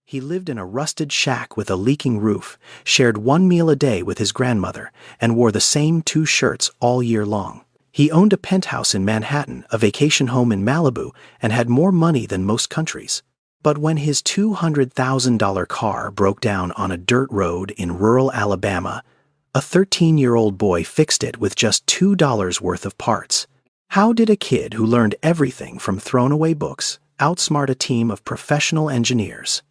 He lived in a rusted shack with a leaking roof, shared one meal a day with his grandmother, and wore the same two shirts all year long. He owned a penthouse in Manhattan, a vacation home in Malibu, and had more money than most countries. But when his $200,000 car broke down on a dirt road in rural Alabama, a 13-year-old boy fixed it with just $2 worth of parts. How did a kid who learned everything from thrown-away books outsmart a team of professional engineers?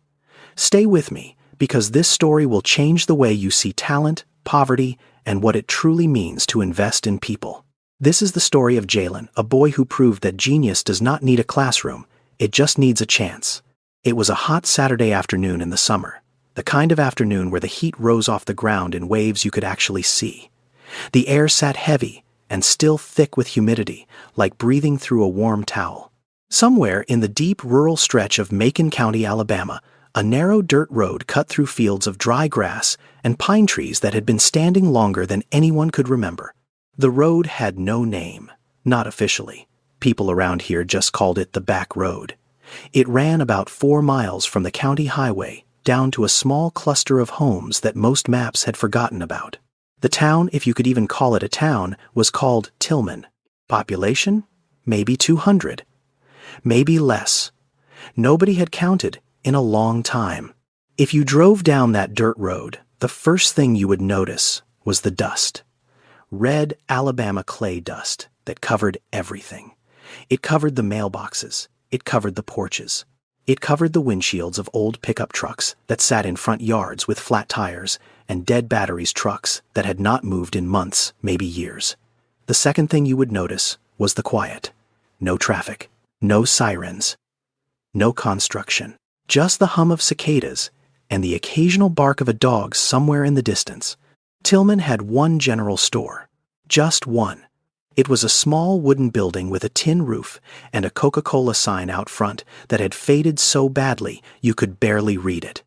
Stay with me, because this story will change the way you see talent, poverty, and what it truly means to invest in people. This is the story of Jalen, a boy who proved that genius does not need a classroom, it just needs a chance. It was a hot Saturday afternoon in the summer, the kind of afternoon where the heat rose off the ground in waves you could actually see. The air sat heavy and still thick with humidity, like breathing through a warm towel. Somewhere in the deep rural stretch of Macon County, Alabama, a narrow dirt road cut through fields of dry grass and pine trees that had been standing longer than anyone could remember. The road had no name, not officially. People around here just called it the back road. It ran about 4 miles from the county highway down to a small cluster of homes that most maps had forgotten about. The town, if you could even call it a town, was called Tillman. Population? Maybe 200. Maybe less. Nobody had counted in a long time. If you drove down that dirt road, the first thing you would notice was the dust. Red Alabama clay dust that covered everything. It covered the mailboxes. It covered the porches. It covered the windshields of old pickup trucks that sat in front yards with flat tires and dead batteries trucks that had not moved in months, maybe years. The second thing you would notice was the quiet. No traffic. No sirens. No construction. Just the hum of cicadas and the occasional bark of a dog somewhere in the distance. Tillman had one general store. Just one. It was a small wooden building with a tin roof and a Coca-Cola sign out front that had faded so badly you could barely read it.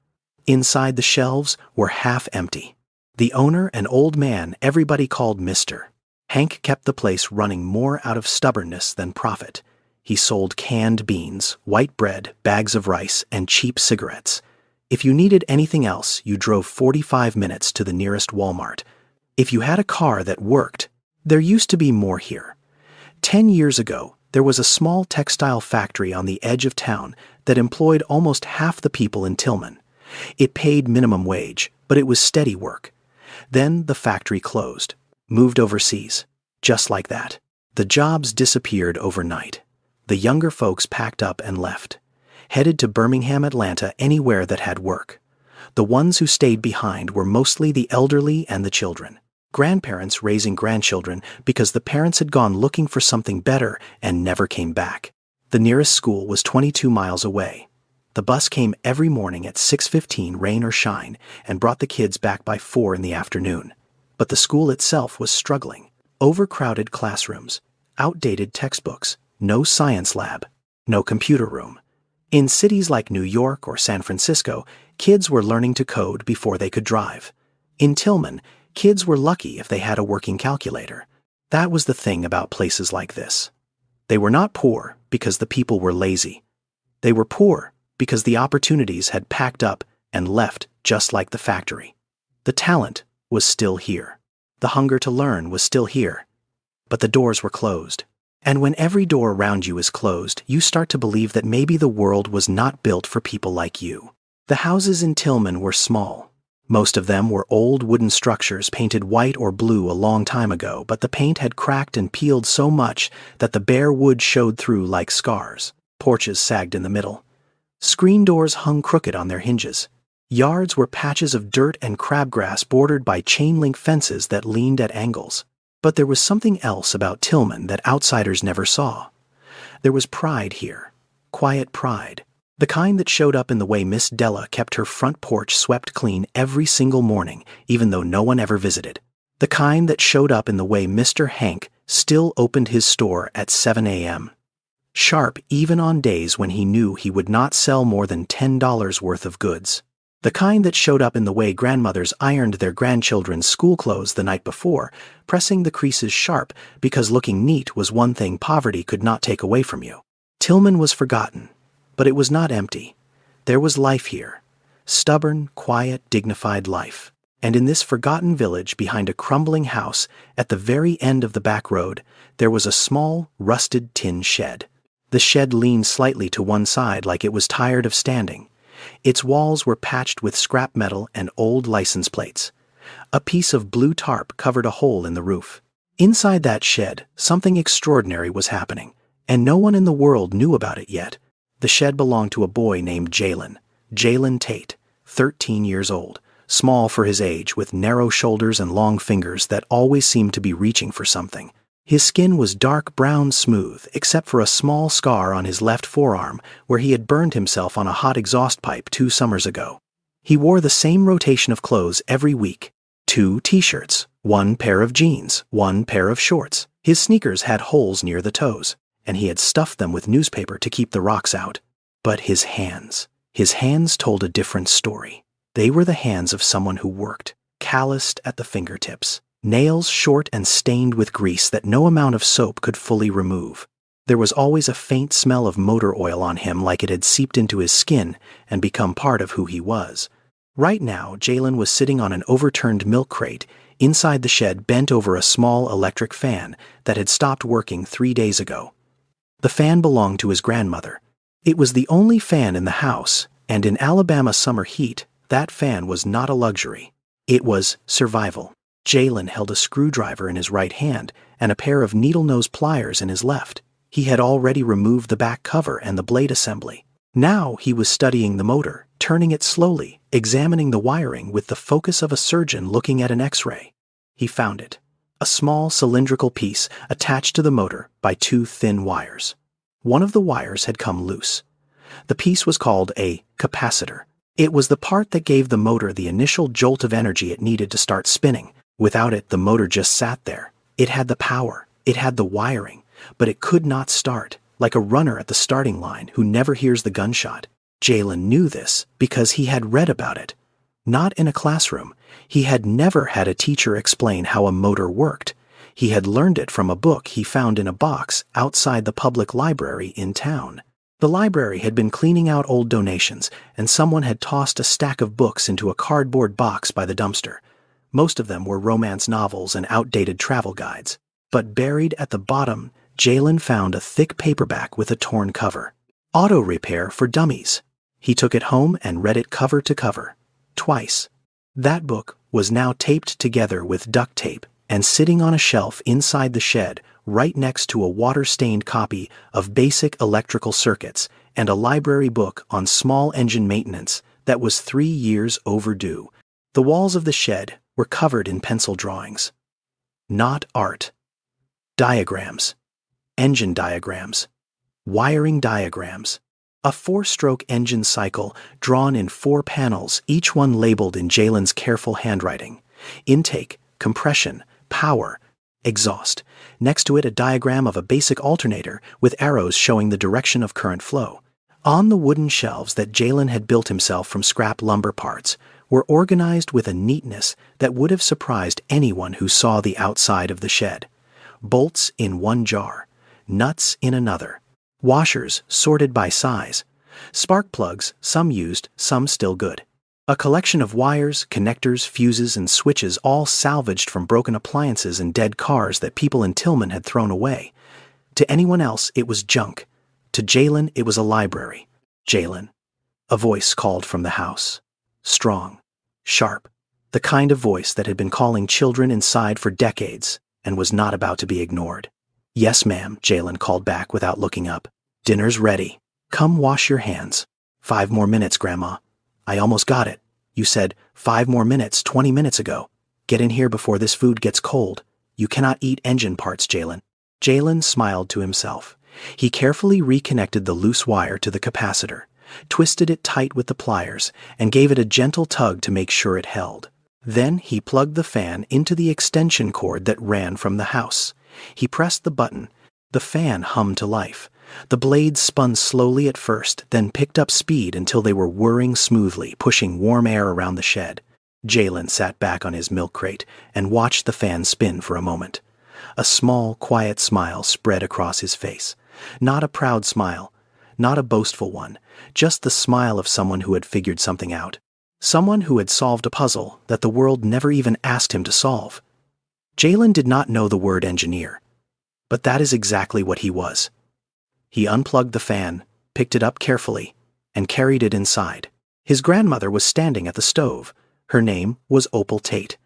Inside the shelves were half empty. The owner, an old man everybody called Mr. Hank, kept the place running more out of stubbornness than profit. He sold canned beans, white bread, bags of rice, and cheap cigarettes. If you needed anything else, you drove 45 minutes to the nearest Walmart. If you had a car that worked, there used to be more here. 10 years ago, there was a small textile factory on the edge of town that employed almost half the people in Tillman. It paid minimum wage, but it was steady work. Then the factory closed, moved overseas. Just like that. The jobs disappeared overnight. The younger folks packed up and left, headed to Birmingham, Atlanta, anywhere that had work. The ones who stayed behind were mostly the elderly and the children. Grandparents raising grandchildren because the parents had gone looking for something better and never came back. The nearest school was 22 miles away. The bus came every morning at 6:15, rain or shine, and brought the kids back by 4 in the afternoon. But the school itself was struggling. Overcrowded classrooms, outdated textbooks, no science lab, no computer room. In cities like New York or San Francisco, kids were learning to code before they could drive. In Tillman, kids were lucky if they had a working calculator. That was the thing about places like this. They were not poor because the people were lazy. They were poor because the opportunities had packed up and left just like the factory. The talent was still here. The hunger to learn was still here. But the doors were closed. And when every door around you is closed, you start to believe that maybe the world was not built for people like you. The houses in Tillman were small. Most of them were old wooden structures painted white or blue a long time ago, but the paint had cracked and peeled so much that the bare wood showed through like scars. Porches sagged in the middle. Screen doors hung crooked on their hinges. Yards were patches of dirt and crabgrass bordered by chain-link fences that leaned at angles. But there was something else about Tillman that outsiders never saw. There was pride here. Quiet pride. The kind that showed up in the way Miss Della kept her front porch swept clean every single morning, even though no one ever visited. The kind that showed up in the way Mr. Hank still opened his store at 7 a.m. Sharp even on days when he knew he would not sell more than $10 worth of goods. The kind that showed up in the way grandmothers ironed their grandchildren's school clothes the night before, pressing the creases sharp because looking neat was one thing poverty could not take away from you. Tillman was forgotten, but it was not empty. There was life here. Stubborn, quiet, dignified life. And in this forgotten village behind a crumbling house, at the very end of the back road, there was a small, rusted tin shed. The shed leaned slightly to one side like it was tired of standing. Its walls were patched with scrap metal and old license plates. A piece of blue tarp covered a hole in the roof. Inside that shed, something extraordinary was happening, and no one in the world knew about it yet. The shed belonged to a boy named Jalen Tate, 13 years old, small for his age, with narrow shoulders and long fingers that always seemed to be reaching for something. His skin was dark brown smooth, except for a small scar on his left forearm where he had burned himself on a hot exhaust pipe 2 summers ago. He wore the same rotation of clothes every week: 2 t-shirts, 1 pair of jeans, 1 pair of shorts. His sneakers had holes near the toes, and he had stuffed them with newspaper to keep the rocks out. But his hands told a different story. They were the hands of someone who worked, calloused at the fingertips, nails short and stained with grease that no amount of soap could fully remove. There was always a faint smell of motor oil on him, like it had seeped into his skin and become part of who he was. Right now, Jalen was sitting on an overturned milk crate inside the shed, bent over a small electric fan that had stopped working 3 days ago. The fan belonged to his grandmother. It was the only fan in the house, and in Alabama summer heat, that fan was not a luxury. It was survival. Jalen held a screwdriver in his right hand and a pair of needle-nose pliers in his left. He had already removed the back cover and the blade assembly. Now he was studying the motor, turning it slowly, examining the wiring with the focus of a surgeon looking at an X-ray. He found it. A small cylindrical piece attached to the motor by 2 thin wires. One of the wires had come loose. The piece was called a capacitor. It was the part that gave the motor the initial jolt of energy it needed to start spinning. Without it, the motor just sat there. It had the power, it had the wiring, but it could not start, like a runner at the starting line who never hears the gunshot. Jalen knew this because he had read about it. Not in a classroom. He had never had a teacher explain how a motor worked. He had learned it from a book he found in a box outside the public library in town. The library had been cleaning out old donations, and someone had tossed a stack of books into a cardboard box by the dumpster. Most of them were romance novels and outdated travel guides. But buried at the bottom, Jalen found a thick paperback with a torn cover. Auto Repair for Dummies. He took it home and read it cover to cover. Twice. That book was now taped together with duct tape and sitting on a shelf inside the shed, right next to a water-stained copy of Basic Electrical Circuits and a library book on small engine maintenance that was 3 years overdue. The walls of the shed were covered in pencil drawings. Not art. Diagrams. Engine diagrams. Wiring diagrams. A 4-stroke engine cycle drawn in 4 panels, each one labeled in Jalen's careful handwriting. Intake, compression, power, exhaust. Next to it, a diagram of a basic alternator with arrows showing the direction of current flow. On the wooden shelves that Jalen had built himself from scrap lumber parts were organized with a neatness that would have surprised anyone who saw the outside of the shed. Bolts in one jar, nuts in another, washers sorted by size, spark plugs, some used, some still good. A collection of wires, connectors, fuses, and switches, all salvaged from broken appliances and dead cars that people in Tillman had thrown away. To anyone else, it was junk. To Jalen, it was a library. Jalen. A voice called from the house. Strong. Sharp. The kind of voice that had been calling children inside for decades and was not about to be ignored. "Yes, ma'am," Jalen called back without looking up. "Dinner's ready. Come wash your hands." "5 more minutes, Grandma." "I almost got it. You said 5 more minutes 20 minutes ago. Get in here before this food gets cold. You cannot eat engine parts, Jalen." Jalen smiled to himself. He carefully reconnected the loose wire to the capacitor, twisted it tight with the pliers, and gave it a gentle tug to make sure it held. Then he plugged the fan into the extension cord that ran from the house. He pressed the button. The fan hummed to life. The blades spun slowly at first, then picked up speed until they were whirring smoothly, pushing warm air around the shed. Jalen sat back on his milk crate and watched the fan spin for a moment. A small, quiet smile spread across his face. Not a proud smile, not a boastful one, just the smile of someone who had figured something out. Someone who had solved a puzzle that the world never even asked him to solve. Jalen did not know the word engineer, but that is exactly what he was. He unplugged the fan, picked it up carefully, and carried it inside. His grandmother was standing at the stove. Her name was Opal Tate.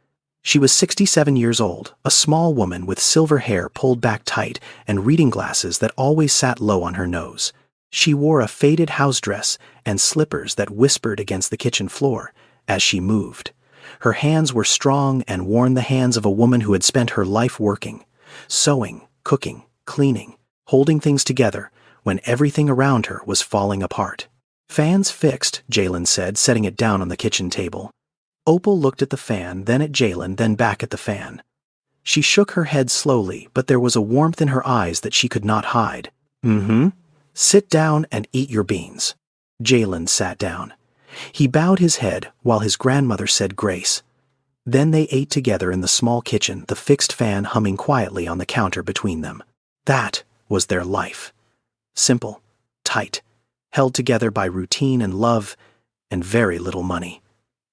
She was 67 years old, a small woman with silver hair pulled back tight and reading glasses that always sat low on her nose. She wore a faded house dress and slippers that whispered against the kitchen floor as she moved. Her hands were strong and worn the hands of a woman who had spent her life working, sewing, cooking, cleaning, holding things together when everything around her was falling apart. "Fan's fixed," Jalen said, setting it down on the kitchen table. Opal looked at the fan, then at Jalen, then back at the fan. She shook her head slowly, but there was a warmth in her eyes that she could not hide. Sit down and eat your beans." Jalen sat down. He bowed his head while his grandmother said grace. Then they ate together in the small kitchen, the fixed fan humming quietly on the counter between them. That was their life. Simple, tight, held together by routine and love, and very little money.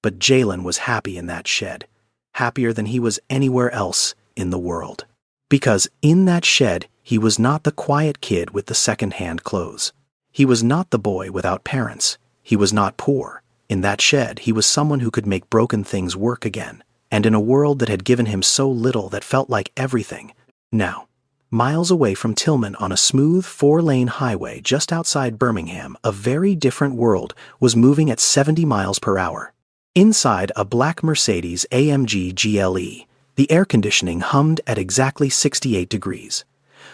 But Jalen was happy in that shed, happier than he was anywhere else in the world. Because in that shed, he was not the quiet kid with the second-hand clothes. He was not the boy without parents. He was not poor. In that shed, he was someone who could make broken things work again. And in a world that had given him so little that felt like everything. Now, miles away from Tillman on a smooth 4-lane highway just outside Birmingham, a very different world was moving at 70 miles per hour. Inside a black Mercedes AMG GLE, the air conditioning hummed at exactly 68 degrees.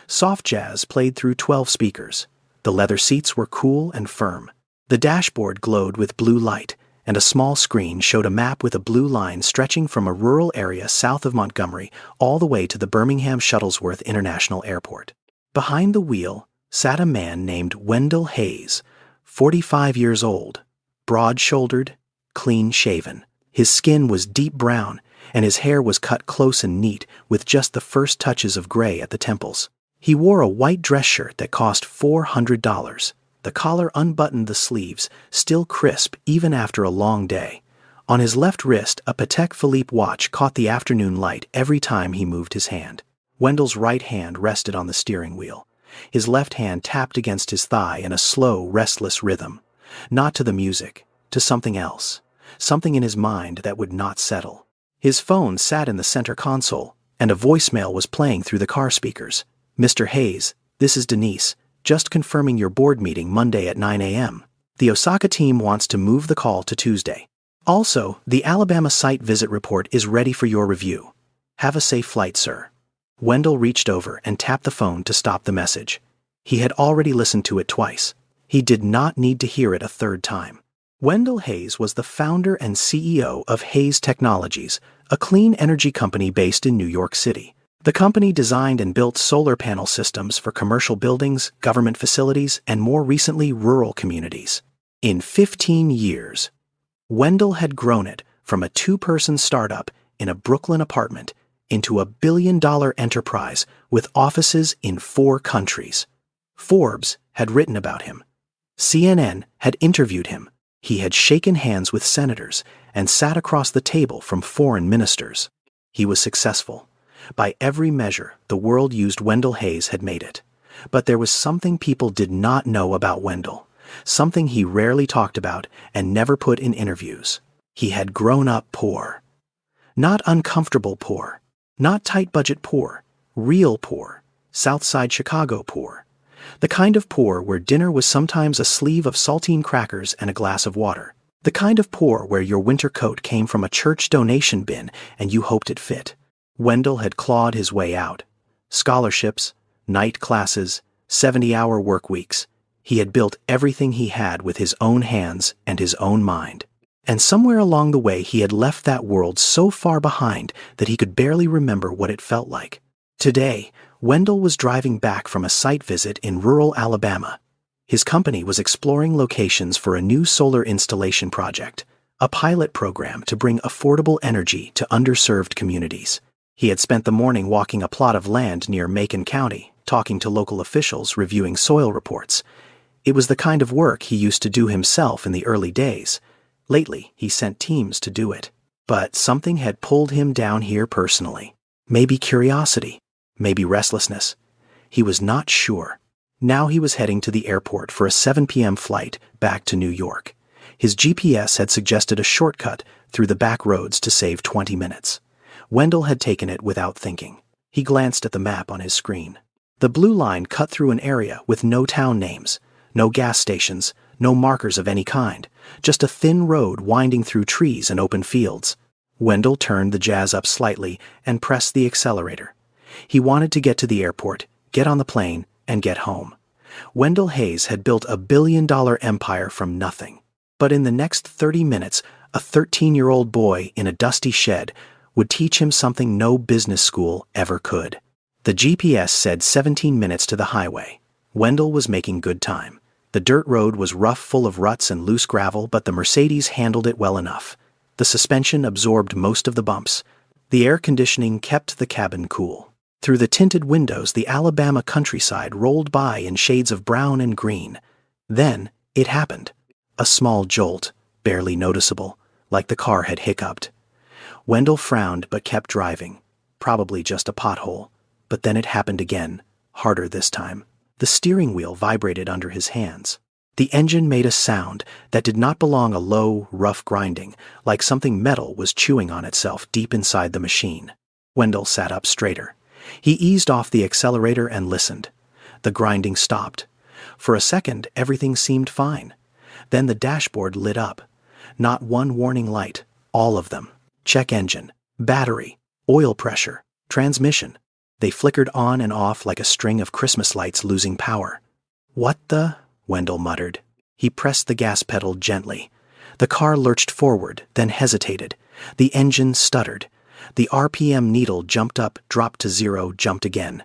Soft jazz played through 12 speakers. The leather seats were cool and firm. The dashboard glowed with blue light, and a small screen showed a map with a blue line stretching from a rural area south of Montgomery all the way to the Birmingham Shuttlesworth International Airport. Behind the wheel sat a man named Wendell Hayes, 45 years old, broad-shouldered, clean-shaven. His skin was deep brown, and his hair was cut close and neat with just the first touches of gray at the temples. He wore a white dress shirt that cost $400. The collar unbuttoned the sleeves, still crisp even after a long day. On his left wrist, a Patek Philippe watch caught the afternoon light every time he moved his hand. Wendell's right hand rested on the steering wheel. His left hand tapped against his thigh in a slow, restless rhythm. Not to the music, to something else. Something in his mind that would not settle. His phone sat in the center console, and a voicemail was playing through the car speakers. "Mr. Hayes, this is Denise, just confirming your board meeting Monday at 9 a.m. The Osaka team wants to move the call to Tuesday. Also, the Alabama site visit report is ready for your review. Have a safe flight, sir." Wendell reached over and tapped the phone to stop the message. He had already listened to it twice. He did not need to hear it a third time. Wendell Hayes was the founder and CEO of Hayes Technologies, a clean energy company based in New York City. The company designed and built solar panel systems for commercial buildings, government facilities, and more recently, rural communities. In 15 years, Wendell had grown it from a 2-person startup in a Brooklyn apartment into a billion-dollar enterprise with offices in 4 countries. Forbes had written about him. CNN had interviewed him. He had shaken hands with senators and sat across the table from foreign ministers. He was successful. By every measure, the world used Wendell Hayes had made it. But there was something people did not know about Wendell, something he rarely talked about and never put in interviews. He had grown up poor. Not uncomfortable poor, not tight-budget poor, real poor, Southside Chicago poor. The kind of poor where dinner was sometimes a sleeve of saltine crackers and a glass of water. The kind of poor where your winter coat came from a church donation bin and you hoped it fit. Wendell had clawed his way out. Scholarships, night classes, 70-hour work weeks. He had built everything he had with his own hands and his own mind. And somewhere along the way he had left that world so far behind that he could barely remember what it felt like. Today, Wendell was driving back from a site visit in rural Alabama. His company was exploring locations for a new solar installation project, a pilot program to bring affordable energy to underserved communities. He had spent the morning walking a plot of land near Macon County, talking to local officials, reviewing soil reports. It was the kind of work he used to do himself in the early days. Lately, he sent teams to do it. But something had pulled him down here personally. Maybe curiosity. Maybe restlessness. He was not sure. Now he was heading to the airport for a 7 p.m. flight back to New York. His GPS had suggested a shortcut through the back roads to save 20 minutes. Wendell had taken it without thinking. He glanced at the map on his screen. The blue line cut through an area with no town names, no gas stations, no markers of any kind, just a thin road winding through trees and open fields. Wendell turned the Jazz up slightly and pressed the accelerator. He wanted to get to the airport, get on the plane, and get home. Wendell Hayes had built a billion-dollar empire from nothing. But in the next 30 minutes, a 13-year-old boy in a dusty shed would teach him something no business school ever could. The GPS said 17 minutes to the highway. Wendell was making good time. The dirt road was rough, full of ruts and loose gravel, but the Mercedes handled it well enough. The suspension absorbed most of the bumps. The air conditioning kept the cabin cool. Through the tinted windows, the Alabama countryside rolled by in shades of brown and green. Then, it happened. A small jolt, barely noticeable, like the car had hiccuped. Wendell frowned but kept driving. Probably just a pothole. But then it happened again, harder this time. The steering wheel vibrated under his hands. The engine made a sound that did not belong, a low, rough grinding, like something metal was chewing on itself deep inside the machine. Wendell sat up straighter. He eased off the accelerator and listened. The grinding stopped. For a second, everything seemed fine. Then the dashboard lit up. Not one warning light, all of them. Check engine, battery, oil pressure, transmission. They flickered on and off like a string of Christmas lights losing power. "What the?" Wendell muttered. He pressed the gas pedal gently. The car lurched forward, then hesitated. The engine stuttered. The RPM needle jumped up, dropped to 0, jumped again.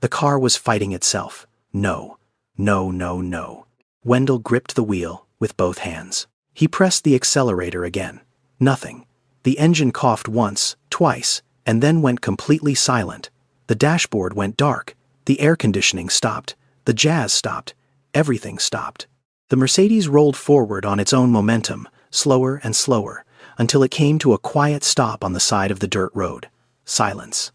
The car was fighting itself. No. No, no, no. Wendell gripped the wheel with both hands. He pressed the accelerator again. Nothing. The engine coughed once, twice, and then went completely silent. The dashboard went dark. The air conditioning stopped. The Jazz stopped. Everything stopped. The Mercedes rolled forward on its own momentum, slower and slower, until it came to a quiet stop on the side of the dirt road. Silence.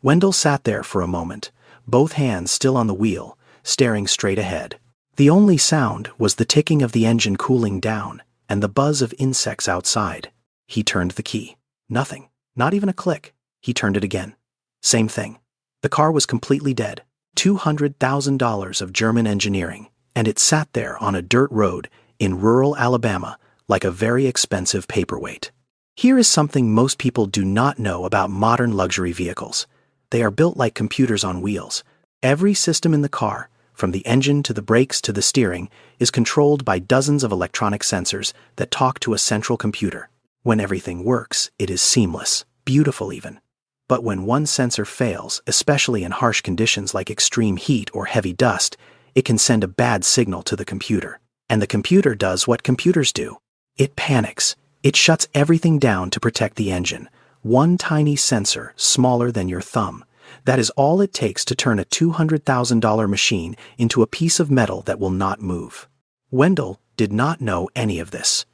Wendell sat there for a moment, both hands still on the wheel, staring straight ahead. The only sound was the ticking of the engine cooling down and the buzz of insects outside. He turned the key. Nothing. Not even a click. He turned it again. Same thing. The car was completely dead. $200,000 of German engineering, and it sat there on a dirt road in rural Alabama like a very expensive paperweight. Here is something most people do not know about modern luxury vehicles. They are built like computers on wheels. Every system in the car, from the engine to the brakes to the steering, is controlled by dozens of electronic sensors that talk to a central computer. When everything works, it is seamless, beautiful even. But when one sensor fails, especially in harsh conditions like extreme heat or heavy dust, it can send a bad signal to the computer. And the computer does what computers do. It panics. It shuts everything down to protect the engine. One tiny sensor, smaller than your thumb. That is all it takes to turn a $200,000 machine into a piece of metal that will not move. Wendell did not know any of this.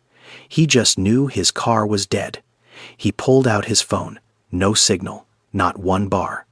He just knew his car was dead. He pulled out his phone. No signal, not one bar.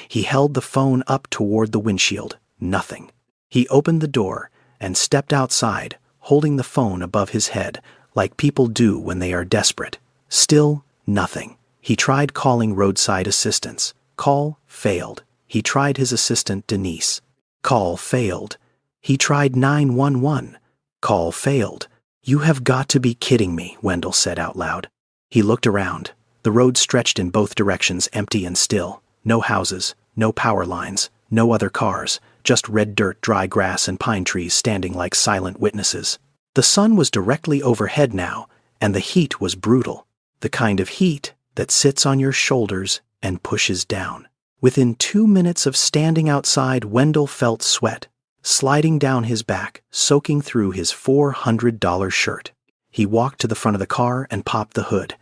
He held the phone up toward the windshield. Nothing. He opened the door and stepped outside, holding the phone above his head, like people do when they are desperate. Still, nothing. He tried calling roadside assistance. Call failed. He tried his assistant, Denise. Call failed. He tried 911. Call failed. "You have got to be kidding me," Wendell said out loud. He looked around. The road stretched in both directions, empty and still. No houses, no power lines, no other cars, just red dirt, dry grass, and pine trees standing like silent witnesses. The sun was directly overhead now, and the heat was brutal. The kind of heat that sits on your shoulders and pushes down. Within 2 minutes of standing outside, Wendell felt sweat sliding down his back, soaking through his $400 shirt. He walked to the front of the car and popped the hood.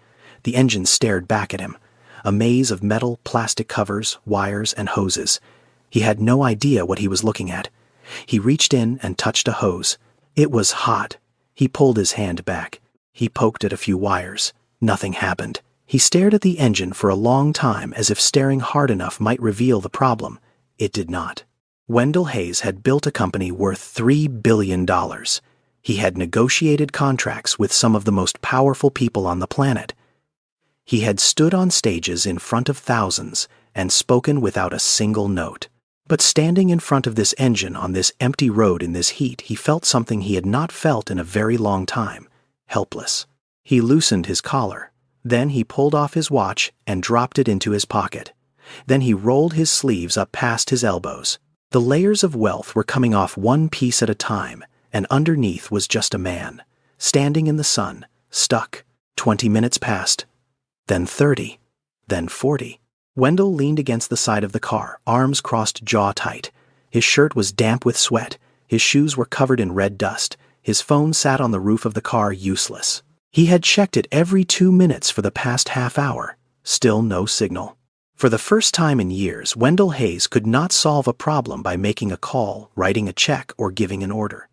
The engine stared back at him, a maze of metal, plastic covers, wires, and hoses. He had no idea what he was looking at. He reached in and touched a hose. It was hot. He pulled his hand back. He poked at a few wires. Nothing happened. He stared at the engine for a long time, as if staring hard enough might reveal the problem. It did not. Wendell Hayes had built a company worth $3 billion. He had negotiated contracts with some of the most powerful people on the planet. He had stood on stages in front of thousands and spoken without a single note. But standing in front of this engine on this empty road in this heat, he felt something he had not felt in a very long time: helpless. He loosened his collar. Then he pulled off his watch and dropped it into his pocket. Then he rolled his sleeves up past his elbows. The layers of wealth were coming off one piece at a time, and underneath was just a man, standing in the sun, stuck. 20 minutes passed. Then 30. Then 40. Wendell leaned against the side of the car, arms crossed, jaw tight. His shirt was damp with sweat. His shoes were covered in red dust. His phone sat on the roof of the car, useless. He had checked it every 2 minutes for the past half hour. Still no signal. For the first time in years, Wendell Hayes could not solve a problem by making a call, writing a check, or giving an order.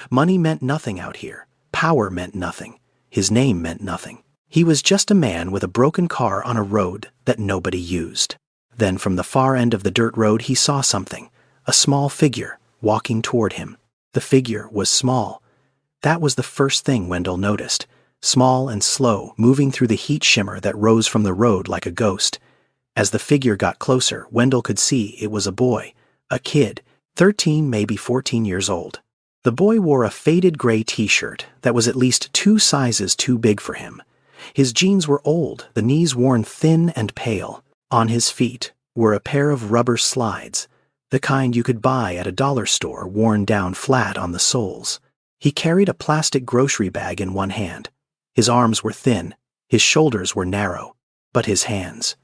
Money meant nothing out here. Power meant nothing. His name meant nothing. He was just a man with a broken car on a road that nobody used. Then from the far end of the dirt road he saw something, a small figure, walking toward him. The figure was small. That was the first thing Wendell noticed. Small and slow, moving through the heat shimmer that rose from the road like a ghost. As the figure got closer, Wendell could see it was a boy, a kid, 13, maybe 14 years old. The boy wore a faded gray t-shirt that was at least 2 sizes too big for him. His jeans were old, the knees worn thin and pale. On his feet were a pair of rubber slides, the kind you could buy at a dollar store, worn down flat on the soles. He carried a plastic grocery bag in one hand. His arms were thin, his shoulders were narrow, but his hands.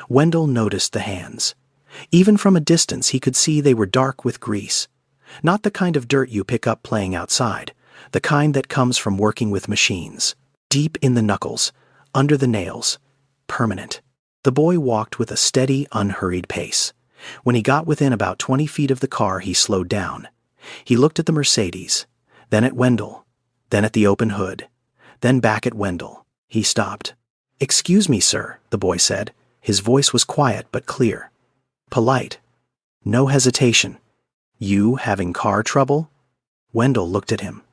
Wendell noticed the hands. Even from a distance he could see they were dark with grease. Not the kind of dirt you pick up playing outside, the kind that comes from working with machines. Deep in the knuckles, under the nails, permanent. The boy walked with a steady, unhurried pace. When he got within about 20 feet of the car, he slowed down. He looked at the Mercedes, then at Wendell, then at the open hood, then back at Wendell. He stopped. "Excuse me, sir," the boy said. His voice was quiet but clear. Polite. No hesitation. "You having car trouble?" Wendell looked at him.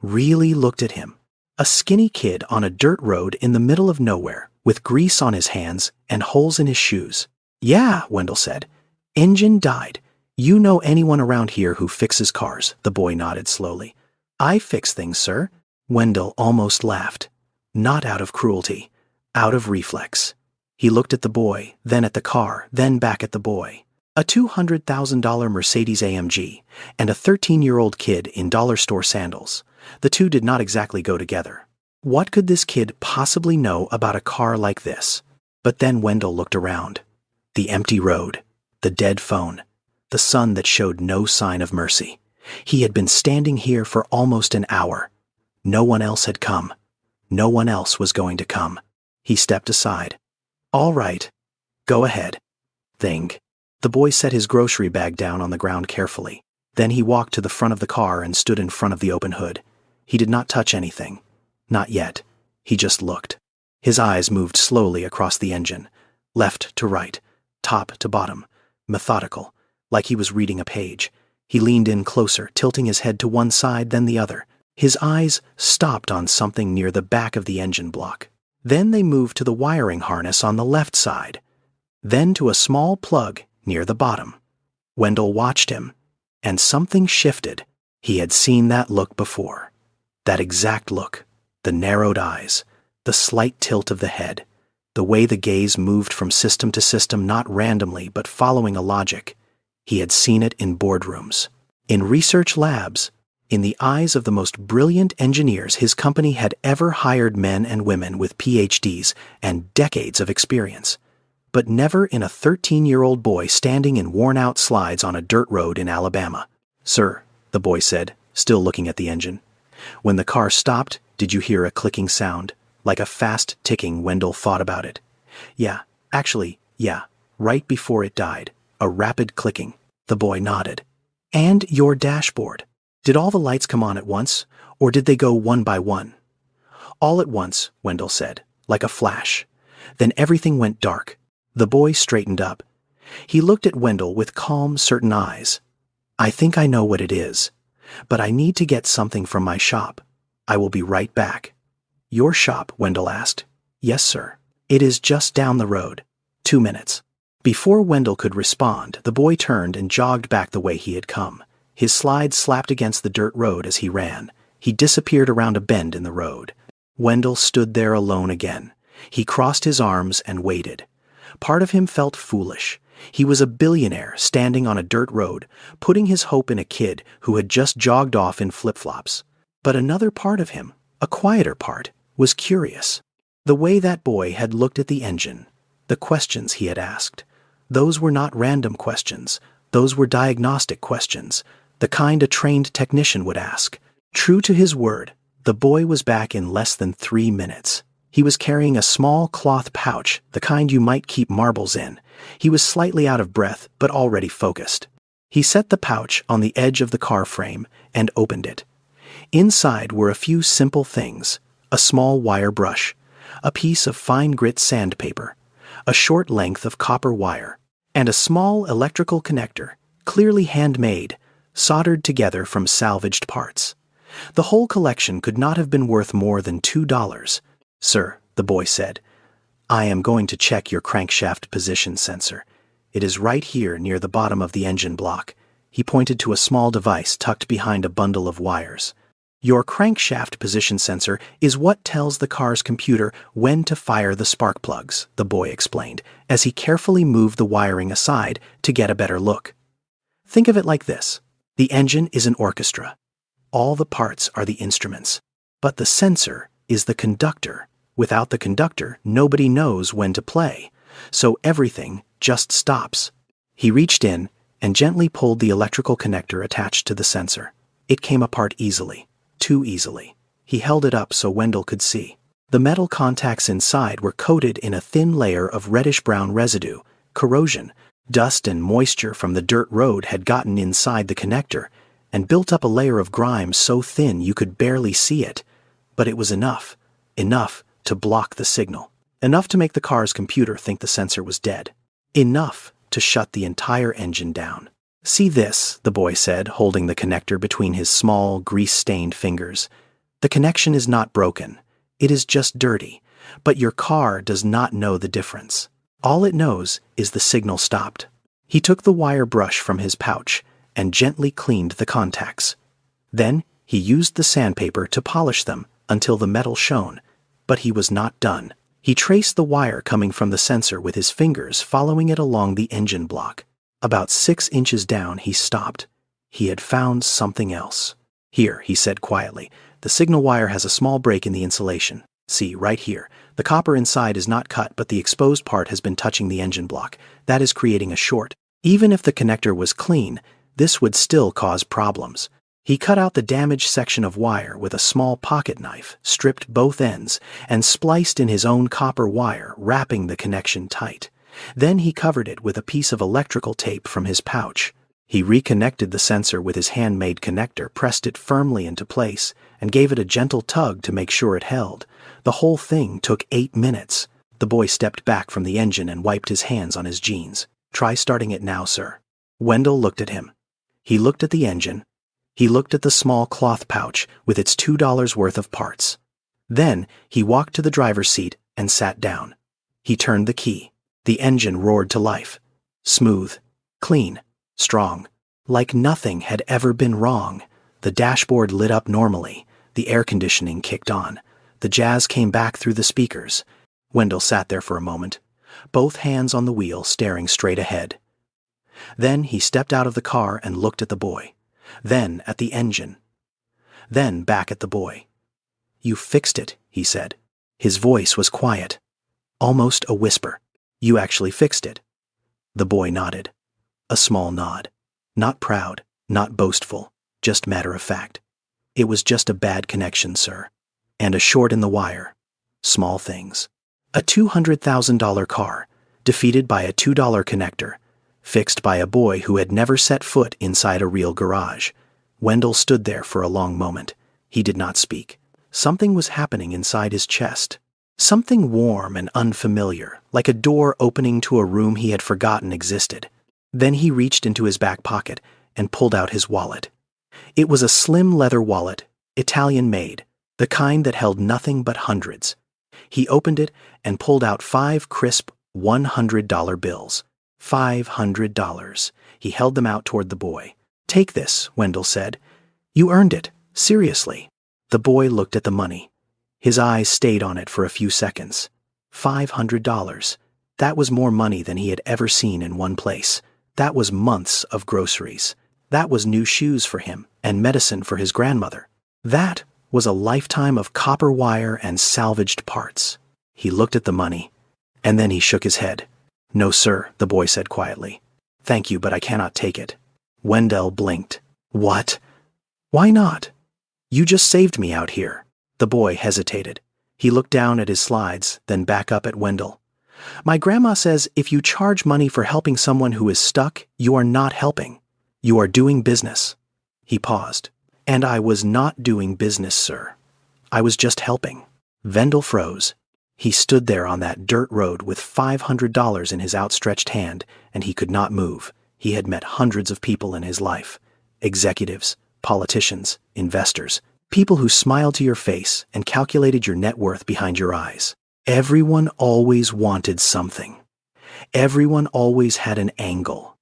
Really looked at him. A skinny kid on a dirt road in the middle of nowhere, with grease on his hands and holes in his shoes. "Yeah," Wendell said. "Engine died. You know anyone around here who fixes cars?" The boy nodded slowly. "I fix things, sir." Wendell almost laughed. Not out of cruelty, out of reflex. He looked at the boy, then at the car, then back at the boy. A $200,000 Mercedes AMG and a 13-year-old kid in dollar store sandals. The two did not exactly go together. What could this kid possibly know about a car like this? But then Wendell looked around. The empty road, the dead phone, the sun that showed no sign of mercy. He had been standing here for almost an hour. No one else had come. No one else was going to come. He stepped aside. "All right. Go ahead." Thing. The boy set his grocery bag down on the ground carefully. Then he walked to the front of the car and stood in front of the open hood. He did not touch anything. Not yet. He just looked. His eyes moved slowly across the engine, left to right, top to bottom, methodical, like he was reading a page. He leaned in closer, tilting his head to one side, then the other. His eyes stopped on something near the back of the engine block. Then they moved to the wiring harness on the left side. Then to a small plug near the bottom. Wendell watched him, and something shifted. He had seen that look before. That exact look, the narrowed eyes, the slight tilt of the head, the way the gaze moved from system to system, not randomly but following a logic. He had seen it in boardrooms, in research labs, in the eyes of the most brilliant engineers his company had ever hired, men and women with PhDs and decades of experience. But never in a 13-year-old boy standing in worn-out slides on a dirt road in Alabama. "Sir," the boy said, still looking at the engine. "When the car stopped, did you hear a clicking sound? Like a fast ticking?" Wendell thought about it. Yeah, right before it died. A rapid clicking." The boy nodded. "And your dashboard. Did all the lights come on at once, or did they go one by one?" All at once, Wendell said, like a flash. Then everything went dark. The boy straightened up. He looked at Wendell with calm, certain eyes. I think I know what it is. But I need to get something from my shop. I will be right back. Your shop? Wendell asked. Yes, sir. It is just down the road. 2 minutes. Before Wendell could respond, the boy turned and jogged back the way he had come. His slide slapped against the dirt road as he ran. He disappeared around a bend in the road. Wendell stood there alone again. He crossed his arms and waited. Part of him felt foolish. He was a billionaire standing on a dirt road, putting his hope in a kid who had just jogged off in flip-flops. But another part of him, a quieter part, was curious. The way that boy had looked at the engine, the questions he had asked. Those were not random questions. Those were diagnostic questions, the kind a trained technician would ask. True to his word, the boy was back in less than 3 minutes. He was carrying a small cloth pouch, the kind you might keep marbles in. He was slightly out of breath, but already focused. He set the pouch on the edge of the car frame and opened it. Inside were a few simple things: a small wire brush, a piece of fine grit sandpaper, a short length of copper wire, and a small electrical connector, clearly handmade, soldered together from salvaged parts. The whole collection could not have been worth more than $2. Sir, the boy said, I am going to check your crankshaft position sensor. It is right here near the bottom of the engine block. He pointed to a small device tucked behind a bundle of wires. Your crankshaft position sensor is what tells the car's computer when to fire the spark plugs, the boy explained, as he carefully moved the wiring aside to get a better look. Think of it like this. The engine is an orchestra. All the parts are the instruments. But the sensor is the conductor. Without the conductor, nobody knows when to play. So everything just stops. He reached in and gently pulled the electrical connector attached to the sensor. It came apart easily. Too easily. He held it up so Wendell could see. The metal contacts inside were coated in a thin layer of reddish-brown residue, corrosion. Dust and moisture from the dirt road had gotten inside the connector and built up a layer of grime so thin you could barely see it. But it was enough to block the signal. Enough to make the car's computer think the sensor was dead. Enough to shut the entire engine down. See this, the boy said, holding the connector between his small, grease-stained fingers. The connection is not broken. It is just dirty. But your car does not know the difference. All it knows is the signal stopped. He took the wire brush from his pouch and gently cleaned the contacts. Then he used the sandpaper to polish them until the metal shone. But he was not done. He traced the wire coming from the sensor with his fingers, following it along the engine block. About 6 inches down, he stopped. He had found something else. Here, he said quietly, the signal wire has a small break in the insulation. See, right here. The copper inside is not cut, but the exposed part has been touching the engine block. That is creating a short. Even if the connector was clean, this would still cause problems. He cut out the damaged section of wire with a small pocket knife, stripped both ends, and spliced in his own copper wire, wrapping the connection tight. Then he covered it with a piece of electrical tape from his pouch. He reconnected the sensor with his handmade connector, pressed it firmly into place, and gave it a gentle tug to make sure it held. The whole thing took 8 minutes. The boy stepped back from the engine and wiped his hands on his jeans. Try starting it now, sir. Wendell looked at him. He looked at the engine. He looked at the small cloth pouch with its $2 worth of parts. Then he walked to the driver's seat and sat down. He turned the key. The engine roared to life. Smooth, clean, strong. Like nothing had ever been wrong. The dashboard lit up normally. The air conditioning kicked on. The jazz came back through the speakers. Wendell sat there for a moment, both hands on the wheel, staring straight ahead. Then he stepped out of the car and looked at the boy. Then at the engine. Then back at the boy. You fixed it, he said. His voice was quiet, almost a whisper. You actually fixed it. The boy nodded. A small nod. Not proud, not boastful, just matter of fact. It was just a bad connection, sir. And a short in the wire. Small things. A $200,000 car, defeated by a $2 connector, fixed by a boy who had never set foot inside a real garage. Wendell stood there for a long moment. He did not speak. Something was happening inside his chest. Something warm and unfamiliar, like a door opening to a room he had forgotten existed. Then he reached into his back pocket and pulled out his wallet. It was a slim leather wallet, Italian-made, the kind that held nothing but hundreds. He opened it and pulled out 5 crisp $100 bills. $500. He held them out toward the boy. "Take this," Wendell said. "You earned it. Seriously." The boy looked at the money. His eyes stayed on it for a few seconds. $500. That was more money than he had ever seen in one place. That was months of groceries. That was new shoes for him and medicine for his grandmother. That was a lifetime of copper wire and salvaged parts. He looked at the money, and then he shook his head. "No, sir," the boy said quietly. "Thank you, but I cannot take it." Wendell blinked. "What? Why not? You just saved me out here." The boy hesitated. He looked down at his slides, then back up at Wendell. "My grandma says if you charge money for helping someone who is stuck, you are not helping. You are doing business." He paused. "And I was not doing business, sir. I was just helping." Wendell froze. He stood there on that dirt road with $500 in his outstretched hand, and he could not move. He had met hundreds of people in his life. Executives, politicians, investors, people who smiled to your face and calculated your net worth behind your eyes. Everyone always wanted something. Everyone always had an angle.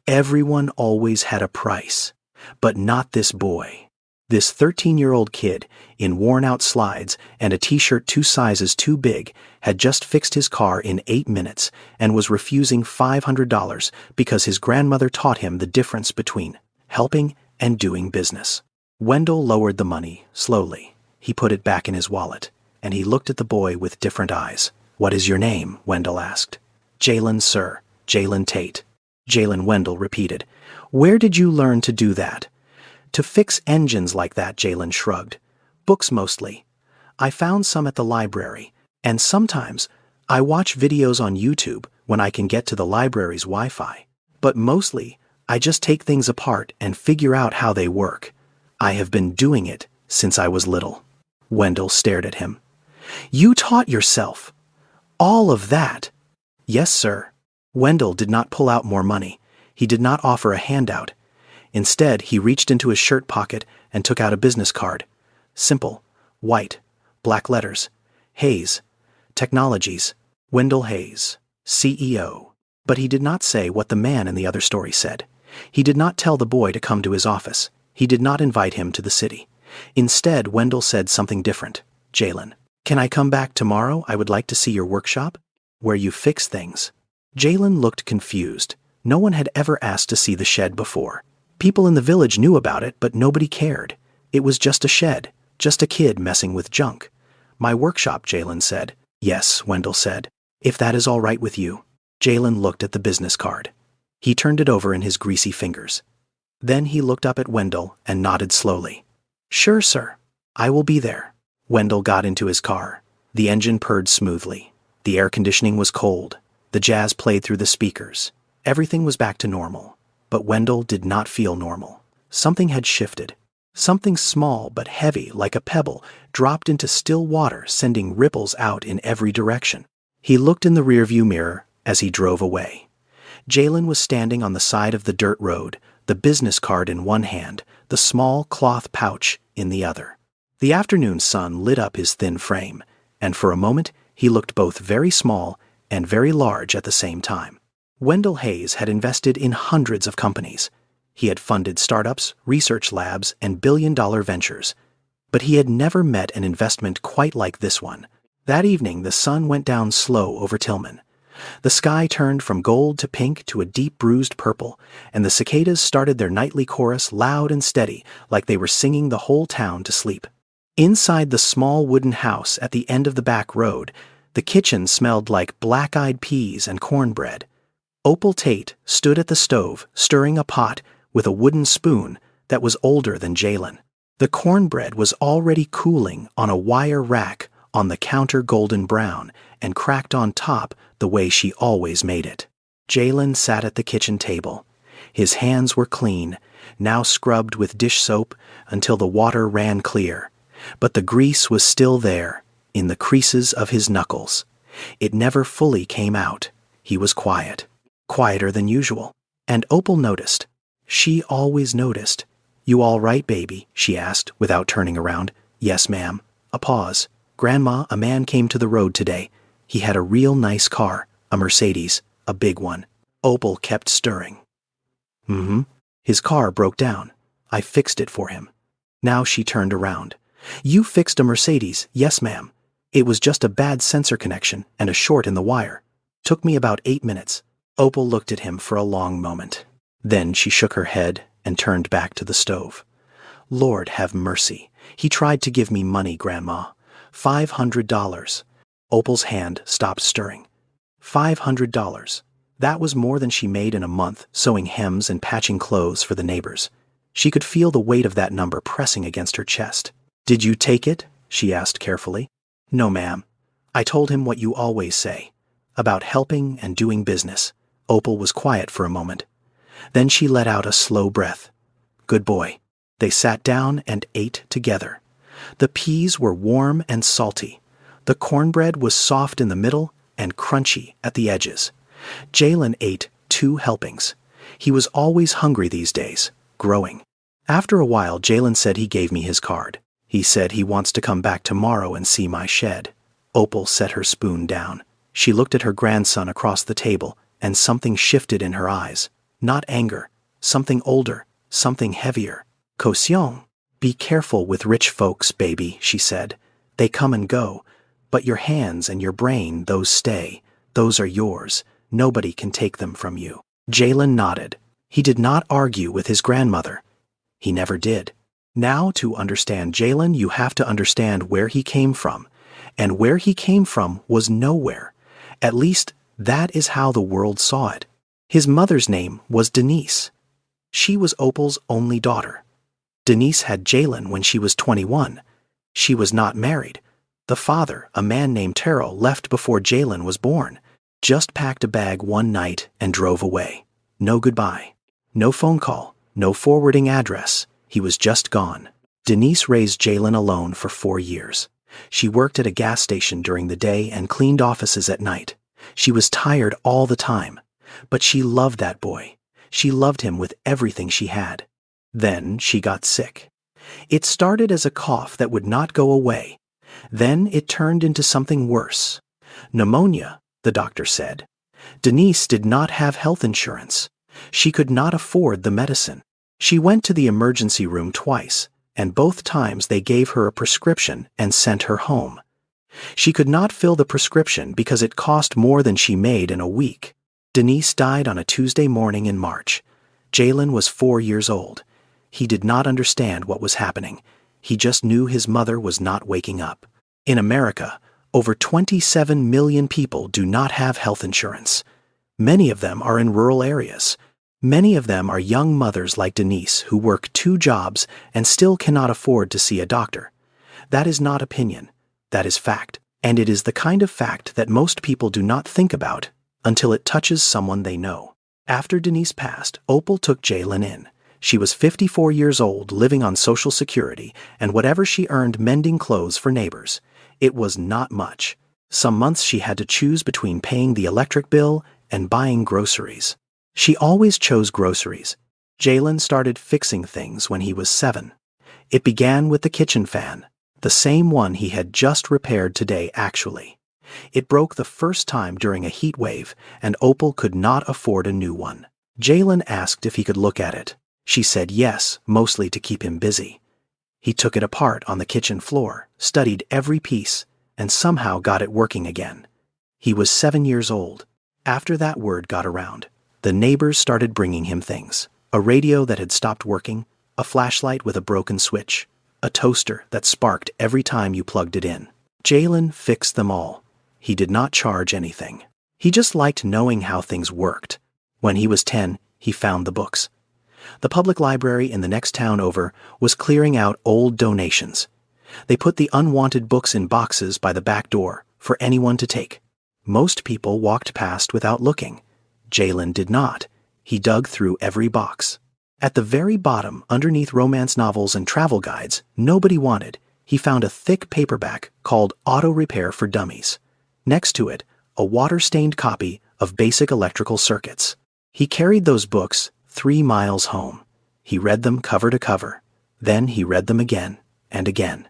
Everyone always had a price. But not this boy. This 13-year-old kid, in worn-out slides and a t-shirt 2 sizes too big, had just fixed his car in 8 minutes and was refusing $500 because his grandmother taught him the difference between helping and doing business. Wendell lowered the money, slowly. He put it back in his wallet, and he looked at the boy with different eyes. "What is your name?" Wendell asked. "Jalen, sir. Jalen Tate." Jalen, Wendell repeated. "Where did you learn to do that?" "To fix engines like that," Jalen shrugged. "Books mostly. I found some at the library, and sometimes I watch videos on YouTube when I can get to the library's Wi-Fi. But mostly, I just take things apart and figure out how they work. I have been doing it since I was little." Wendell stared at him. "You taught yourself all of that?" "Yes, sir." Wendell did not pull out more money. He did not offer a handout. Instead, he reached into his shirt pocket and took out a business card. Simple, white, black letters. Hayes, Technologies, Wendell Hayes, CEO. But he did not say what the man in the other story said. He did not tell the boy to come to his office. He did not invite him to the city. Instead, Wendell said something different. "Jalen, can I come back tomorrow? I would like to see your workshop, where you fix things." Jalen looked confused. No one had ever asked to see the shed before. People in the village knew about it, but nobody cared. It was just a shed, just a kid messing with junk. "My workshop," Jalen said. "Yes," Wendell said. "If that is all right with you." Jalen looked at the business card. He turned it over in his greasy fingers. Then he looked up at Wendell and nodded slowly. "Sure, sir. I will be there." Wendell got into his car. The engine purred smoothly. The air conditioning was cold. The jazz played through the speakers. Everything was back to normal. But Wendell did not feel normal. Something had shifted. Something small but heavy, like a pebble, dropped into still water, sending ripples out in every direction. He looked in the rearview mirror as he drove away. Jalen was standing on the side of the dirt road, the business card in one hand, the small cloth pouch in the other. The afternoon sun lit up his thin frame, and for a moment he looked both very small and very large at the same time. Wendell Hayes had invested in hundreds of companies. He had funded startups, research labs, and billion-dollar ventures. But he had never met an investment quite like this one. That evening, the sun went down slow over Tillman. The sky turned from gold to pink to a deep bruised purple, and the cicadas started their nightly chorus loud and steady, like they were singing the whole town to sleep. Inside the small wooden house at the end of the back road, the kitchen smelled like black-eyed peas and cornbread. Opal Tate stood at the stove, stirring a pot with a wooden spoon that was older than Jalen. The cornbread was already cooling on a wire rack on the counter, golden brown, and cracked on top the way she always made it. Jalen sat at the kitchen table. His hands were clean, now scrubbed with dish soap until the water ran clear. But the grease was still there, in the creases of his knuckles. It never fully came out. He was quiet. Quieter than usual. And Opal noticed. She always noticed. "You all right, baby?" she asked, without turning around. "Yes, ma'am." A pause. "Grandma, a man came to the road today. He had a real nice car, a Mercedes, a big one." Opal kept stirring. His car broke down. I fixed it for him." Now she turned around. "You fixed a Mercedes?" "Yes, ma'am. It was just a bad sensor connection and a short in the wire. Took me about 8 minutes." Opal looked at him for a long moment. Then she shook her head and turned back to the stove. "Lord have mercy. He tried to give me money, Grandma. $500. Opal's hand stopped stirring. $500. That was more than she made in a month sewing hems and patching clothes for the neighbors. She could feel the weight of that number pressing against her chest. "Did you take it?" she asked carefully. "No, ma'am. I told him what you always say, about helping and doing business." Opal was quiet for a moment. Then she let out a slow breath. "Good boy." They sat down and ate together. The peas were warm and salty. The cornbread was soft in the middle and crunchy at the edges. Jalen ate 2 helpings. He was always hungry these days, growing. After a while, Jalen said he gave me his card. He said he wants to come back tomorrow and see my shed. Opal set her spoon down. She looked at her grandson across the table, and something shifted in her eyes. Not anger, something older, something heavier. "Caution. Be careful with rich folks, baby," she said. "They come and go, but your hands and your brain, those stay. Those are yours. Nobody can take them from you." Jalen nodded. He did not argue with his grandmother. He never did. Now, to understand Jalen, you have to understand where he came from. And where he came from was nowhere. At least, that is how the world saw it. His mother's name was Denise. She was Opal's only daughter. Denise had Jalen when she was 21. She was not married. The father, a man named Terrell, left before Jalen was born. Just packed a bag one night and drove away. No goodbye. No phone call. No forwarding address. He was just gone. Denise raised Jalen alone for 4 years. She worked at a gas station during the day and cleaned offices at night. She was tired all the time. But she loved that boy. She loved him with everything she had. Then she got sick. It started as a cough that would not go away. Then it turned into something worse. Pneumonia, the doctor said. Denise did not have health insurance. She could not afford the medicine. She went to the emergency room twice, and both times they gave her a prescription and sent her home. She could not fill the prescription because it cost more than she made in a week. Denise died on a Tuesday morning in March. Jalen was 4 years old. He did not understand what was happening. He just knew his mother was not waking up. In America, over 27 million people do not have health insurance. Many of them are in rural areas. Many of them are young mothers like Denise who work 2 jobs and still cannot afford to see a doctor. That is not opinion. That is fact. And it is the kind of fact that most people do not think about until it touches someone they know. After Denise passed, Opal took Jalen in. She was 54 years old, living on Social Security, and whatever she earned mending clothes for neighbors. It was not much. Some months she had to choose between paying the electric bill and buying groceries. She always chose groceries. Jalen started fixing things when he was 7. It began with the kitchen fan, the same one he had just repaired today actually. It broke the first time during a heat wave, and Opal could not afford a new one. Jalen asked if he could look at it. She said yes, mostly to keep him busy. He took it apart on the kitchen floor, studied every piece, and somehow got it working again. He was 7 years old. After that word got around, the neighbors started bringing him things. A radio that had stopped working, a flashlight with a broken switch, a toaster that sparked every time you plugged it in. Jalen fixed them all. He did not charge anything. He just liked knowing how things worked. When he was 10, he found the books. The public library in the next town over was clearing out old donations. They put the unwanted books in boxes by the back door for anyone to take. Most people walked past without looking. Jalen did not. He dug through every box. At the very bottom, underneath romance novels and travel guides, nobody wanted. he found a thick paperback called Auto Repair for Dummies. Next to it, a water-stained copy of Basic Electrical Circuits. He carried those books 3 miles home. He read them cover to cover. Then he read them again and again.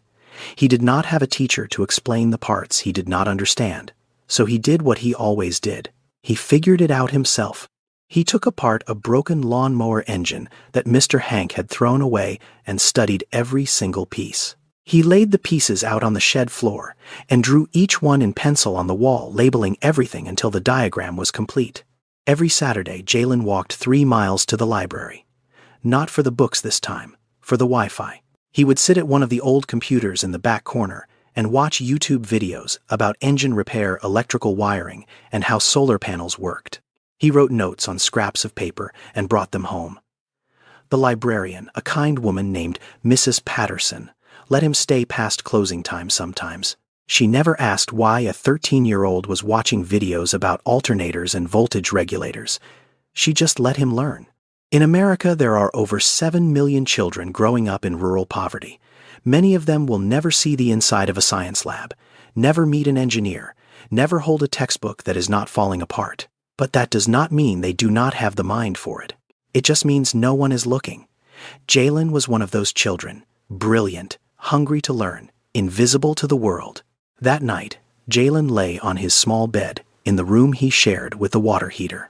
He did not have a teacher to explain the parts he did not understand, so he did what he always did. He figured it out himself. He took apart a broken lawnmower engine that Mr. Hank had thrown away and studied every single piece. He laid the pieces out on the shed floor and drew each one in pencil on the wall, labeling everything until the diagram was complete. Every Saturday, Jalen walked 3 miles to the library. Not for the books this time, for the Wi-Fi. He would sit at one of the old computers in the back corner and watch YouTube videos about engine repair, electrical wiring, and how solar panels worked. He wrote notes on scraps of paper and brought them home. The librarian, a kind woman named Mrs. Patterson, let him stay past closing time sometimes. She never asked why a 13-year-old was watching videos about alternators and voltage regulators. She just let him learn. In America, there are over 7 million children growing up in rural poverty. Many of them will never see the inside of a science lab, never meet an engineer, never hold a textbook that is not falling apart. But that does not mean they do not have the mind for it. It just means no one is looking. Jalen was one of those children, brilliant, hungry to learn, invisible to the world. That night, Jalen lay on his small bed in the room he shared with the water heater.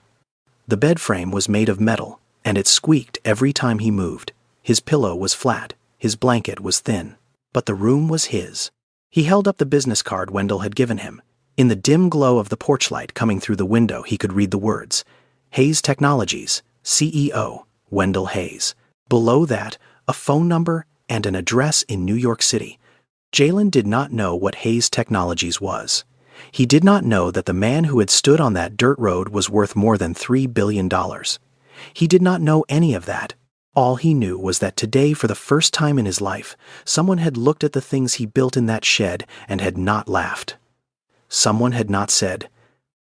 The bed frame was made of metal, and it squeaked every time he moved. His pillow was flat, his blanket was thin, but the room was his. He held up the business card Wendell had given him. In the dim glow of the porch light coming through the window, he could read the words, Hayes Technologies, CEO, Wendell Hayes. Below that, a phone number and an address in New York City. Jalen did not know what Hayes Technologies was. He did not know that the man who had stood on that dirt road was worth more than $3 billion. He did not know any of that. All he knew was that today, for the first time in his life, someone had looked at the things he built in that shed and had not laughed. Someone had not said,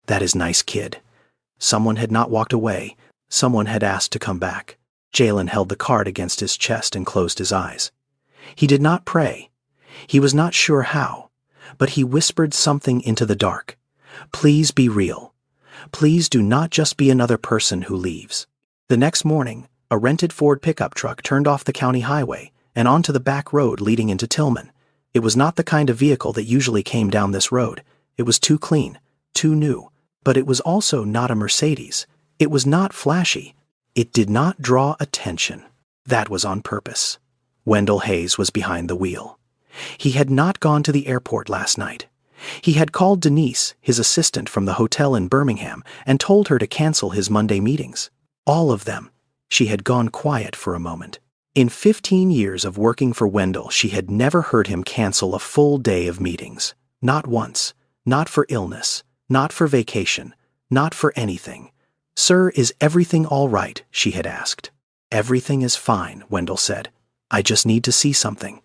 "That is nice, kid." Someone had not walked away. Someone had asked to come back. Jalen held the card against his chest and closed his eyes. He did not pray. He was not sure how, but he whispered something into the dark. Please be real. Please do not just be another person who leaves. The next morning, a rented Ford pickup truck turned off the county highway and onto the back road leading into Tillman. It was not the kind of vehicle that usually came down this road. It was too clean, too new, but it was also not a Mercedes. It was not flashy. It did not draw attention. That was on purpose. Wendell Hayes was behind the wheel. He had not gone to the airport last night. He had called Denise, his assistant from the hotel in Birmingham, and told her to cancel his Monday meetings. All of them. She had gone quiet for a moment. In 15 years of working for Wendell, she had never heard him cancel a full day of meetings. Not once. Not for illness. Not for vacation. Not for anything. "Sir, is everything all right?" she had asked. "Everything is fine," Wendell said. "I just need to see something."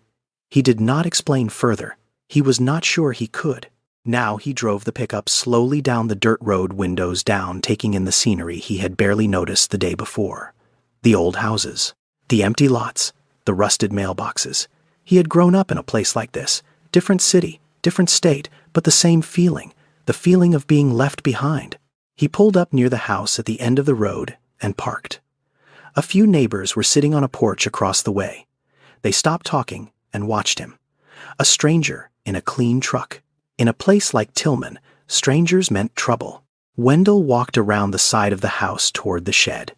He did not explain further. He was not sure he could. Now he drove the pickup slowly down the dirt road, windows down, taking in the scenery he had barely noticed the day before. The old houses, the empty lots, the rusted mailboxes. He had grown up in a place like this. Different city, different state, but the same feeling, the feeling of being left behind. He pulled up near the house at the end of the road and parked. A few neighbors were sitting on a porch across the way. They stopped talking and watched him. A stranger in a clean truck. In a place like Tillman, strangers meant trouble. Wendell walked around the side of the house toward the shed,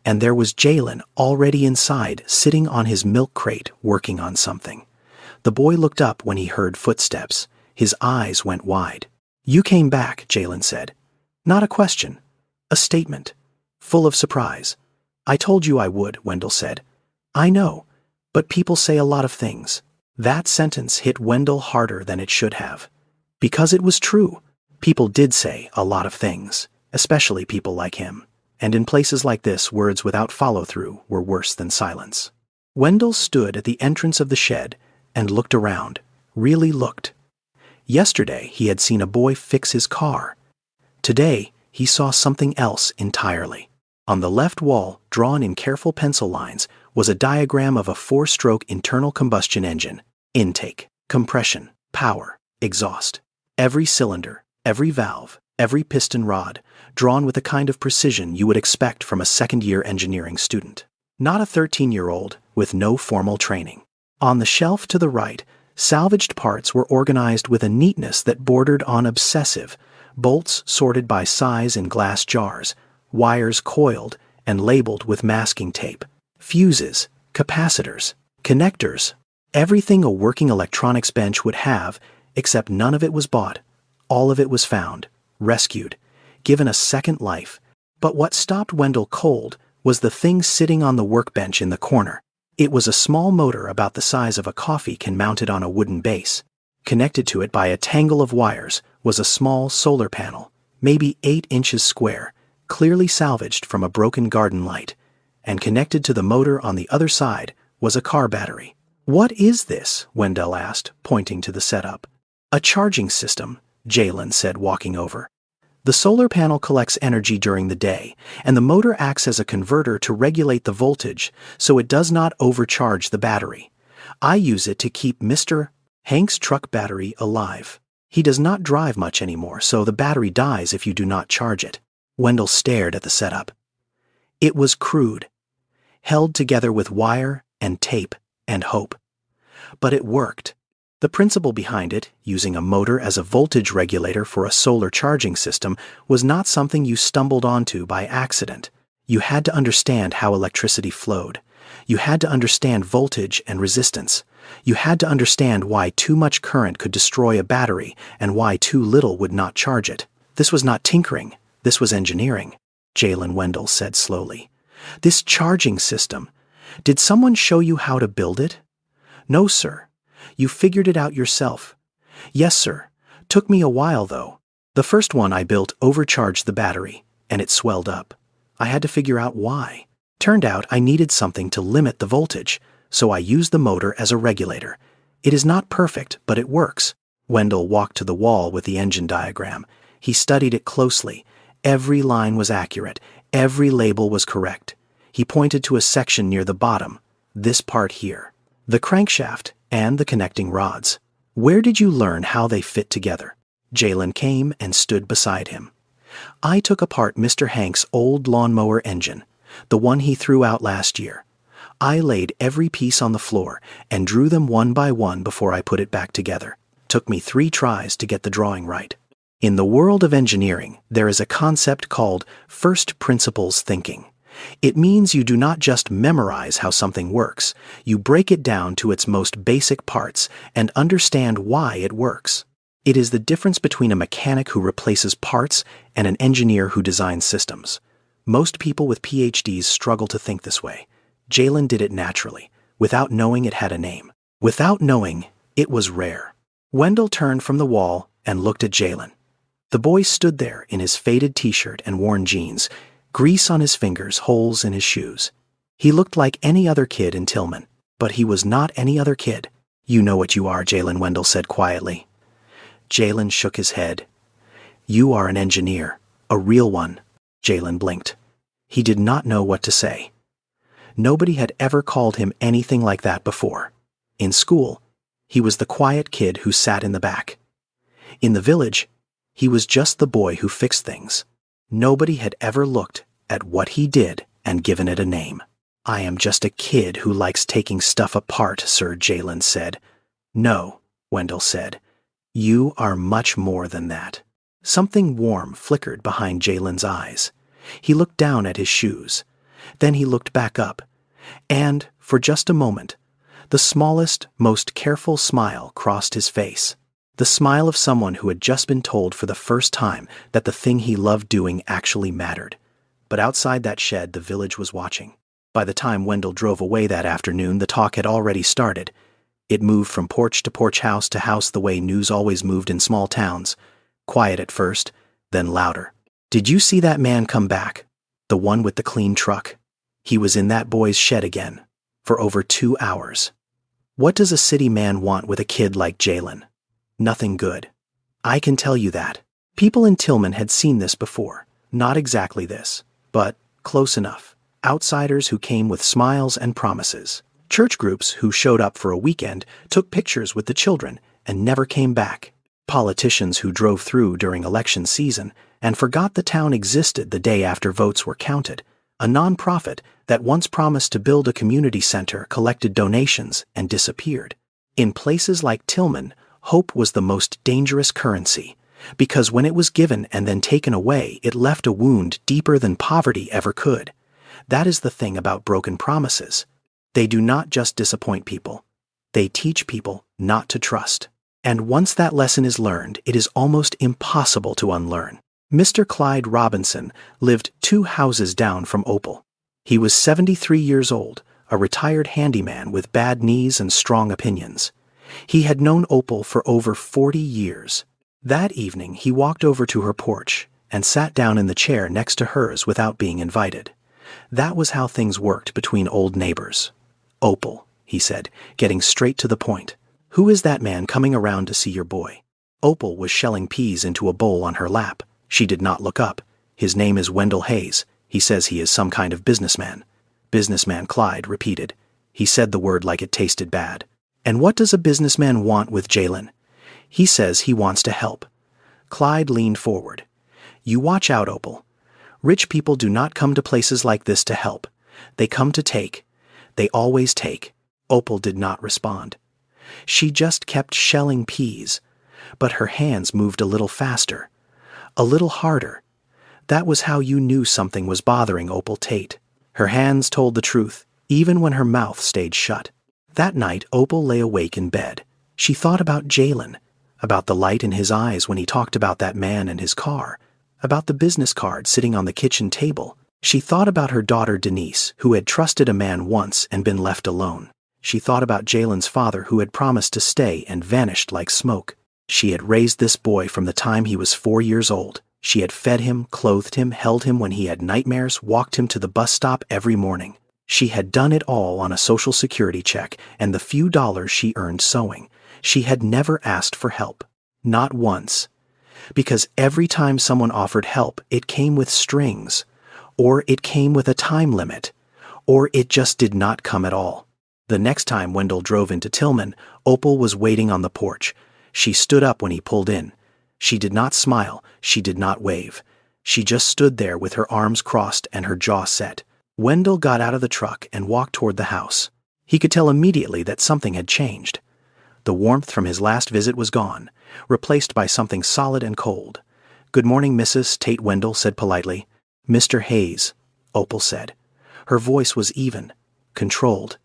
and there was Jalen already inside, sitting on his milk crate, working on something. The boy looked up when he heard footsteps. His eyes went wide. "You came back," Jalen said. Not a question, a statement, full of surprise. "I told you I would," Wendell said. "I know, but people say a lot of things." That sentence hit Wendell harder than it should have. Because it was true. People did say a lot of things, especially people like him. And in places like this, words without follow-through were worse than silence. Wendell stood at the entrance of the shed and looked around, really looked. Yesterday, he had seen a boy fix his car. Today, he saw something else entirely. On the left wall, drawn in careful pencil lines, was a diagram of a 4-stroke internal combustion engine, intake. Compression, power, exhaust. Every cylinder, every valve, every piston rod, drawn with the kind of precision you would expect from a second-year engineering student. Not a 13-year-old with no formal training. On the shelf to the right, salvaged parts were organized with a neatness that bordered on obsessive, bolts sorted by size in glass jars, wires coiled and labeled with masking tape, fuses, capacitors, connectors, everything a working electronics bench would have, except none of it was bought. All of it was found, rescued, given a second life. But what stopped Wendell cold was the thing sitting on the workbench in the corner. It was a small motor about the size of a coffee can mounted on a wooden base. Connected to it by a tangle of wires was a small solar panel, maybe 8 inches square, clearly salvaged from a broken garden light. And connected to the motor on the other side was a car battery. "What is this?" Wendell asked, pointing to the setup. "A charging system," Jalen said, walking over. "The solar panel collects energy during the day, and the motor acts as a converter to regulate the voltage so it does not overcharge the battery. I use it to keep Mr. Hank's truck battery alive. He does not drive much anymore, so the battery dies if you do not charge it." Wendell stared at the setup. It was crude, held together with wire and tape and hope. But it worked. The principle behind it, using a motor as a voltage regulator for a solar charging system, was not something you stumbled onto by accident. You had to understand how electricity flowed. You had to understand voltage and resistance. You had to understand why too much current could destroy a battery and why too little would not charge it. This was not tinkering. This was engineering, Jalen Wendell said slowly. "This charging system. Did someone show you how to build it?" "No, sir. You figured it out yourself." "Yes, sir. Took me a while, though. The first one I built overcharged the battery, and it swelled up. I had to figure out why. Turned out I needed something to limit the voltage, so I used the motor as a regulator. It is not perfect, but it works." Wendell walked to the wall with the engine diagram. He studied it closely. Every line was accurate. Every label was correct. He pointed to a section near the bottom, this part here. The crankshaft and the connecting rods. "Where did you learn how they fit together?" Jalen came and stood beside him. "I took apart Mr. Hank's old lawnmower engine, the one he threw out last year. I laid every piece on the floor and drew them one by one before I put it back together. Took me 3 tries to get the drawing right." In the world of engineering, there is a concept called first principles thinking. It means you do not just memorize how something works, you break it down to its most basic parts and understand why it works. It is the difference between a mechanic who replaces parts and an engineer who designs systems. Most people with PhDs struggle to think this way. Jalen did it naturally, without knowing it had a name. Without knowing, it was rare. Wendell turned from the wall and looked at Jalen. The boy stood there in his faded t-shirt and worn jeans, grease on his fingers, holes in his shoes. He looked like any other kid in Tillman, but he was not any other kid. "You know what you are," Jalen Wendell said quietly. Jalen shook his head. "You are an engineer, a real one." Jalen blinked. He did not know what to say. Nobody had ever called him anything like that before. In school, he was the quiet kid who sat in the back. In the village, he was just the boy who fixed things. Nobody had ever looked at what he did and given it a name. "I am just a kid who likes taking stuff apart," Sir Jalen said. "No," Wendell said. "You are much more than that." Something warm flickered behind Jalen's eyes. He looked down at his shoes. Then he looked back up. And, for just a moment, the smallest, most careful smile crossed his face. The smile of someone who had just been told for the first time that the thing he loved doing actually mattered. But outside that shed, the village was watching. By the time Wendell drove away that afternoon, the talk had already started. It moved from porch to porch, house to house, the way news always moved in small towns. Quiet at first, then louder. "Did you see that man come back? The one with the clean truck? He was in that boy's shed again, for over 2 hours. What does a city man want with a kid like Jalen? Nothing good. I can tell you that." People in Tillman had seen this before. Not exactly this, but close enough. Outsiders who came with smiles and promises. Church groups who showed up for a weekend took pictures with the children and never came back. Politicians who drove through during election season and forgot the town existed the day after votes were counted. A nonprofit that once promised to build a community center collected donations and disappeared. In places like Tillman, hope was the most dangerous currency, because when it was given and then taken away, it left a wound deeper than poverty ever could. That is the thing about broken promises. They do not just disappoint people. They teach people not to trust. And once that lesson is learned, it is almost impossible to unlearn. Mr. Clyde Robinson lived 2 houses down from Opal. He was 73 years old, a retired handyman with bad knees and strong opinions. He had known Opal for over 40 years. That evening, he walked over to her porch and sat down in the chair next to hers without being invited. That was how things worked between old neighbors. "Opal," he said, getting straight to the point. "Who is that man coming around to see your boy?" Opal was shelling peas into a bowl on her lap. She did not look up. "His name is Wendell Hayes. He says he is some kind of businessman." "Businessman," Clyde repeated. He said the word like it tasted bad. "And what does a businessman want with Jalen?" "He says he wants to help." Clyde leaned forward. "You watch out, Opal. Rich people do not come to places like this to help. They come to take. They always take." Opal did not respond. She just kept shelling peas, but her hands moved a little faster, a little harder. That was how you knew something was bothering Opal Tate. Her hands told the truth, even when her mouth stayed shut. That night, Opal lay awake in bed. She thought about Jalen, about the light in his eyes when he talked about that man and his car, about the business card sitting on the kitchen table. She thought about her daughter Denise, who had trusted a man once and been left alone. She thought about Jalen's father, who had promised to stay and vanished like smoke. She had raised this boy from the time he was 4 years old. She had fed him, clothed him, held him when he had nightmares, walked him to the bus stop every morning. She had done it all on a Social Security check and the few dollars she earned sewing. She had never asked for help. Not once. Because every time someone offered help, it came with strings, or it came with a time limit, or it just did not come at all. The next time Wendell drove into Tillman, Opal was waiting on the porch. She stood up when he pulled in. She did not smile. She did not wave. She just stood there with her arms crossed and her jaw set. Wendell got out of the truck and walked toward the house. He could tell immediately that something had changed. The warmth from his last visit was gone, replaced by something solid and cold. "Good morning, Mrs. Tate," Wendell said politely. "Mr. Hayes," Opal said. Her voice was even, controlled.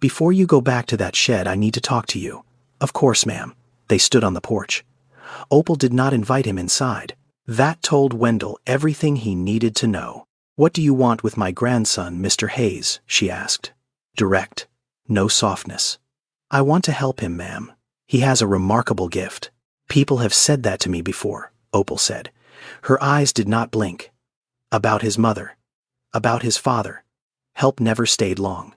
"Before you go back to that shed, I need to talk to you." "Of course, ma'am." They stood on the porch. Opal did not invite him inside. That told Wendell everything he needed to know. "What do you want with my grandson, Mr. Hayes?" she asked. Direct. No softness. "I want to help him, ma'am. He has a remarkable gift." "People have said that to me before," Opal said. Her eyes did not blink. "About his mother. About his father." Help never stayed long.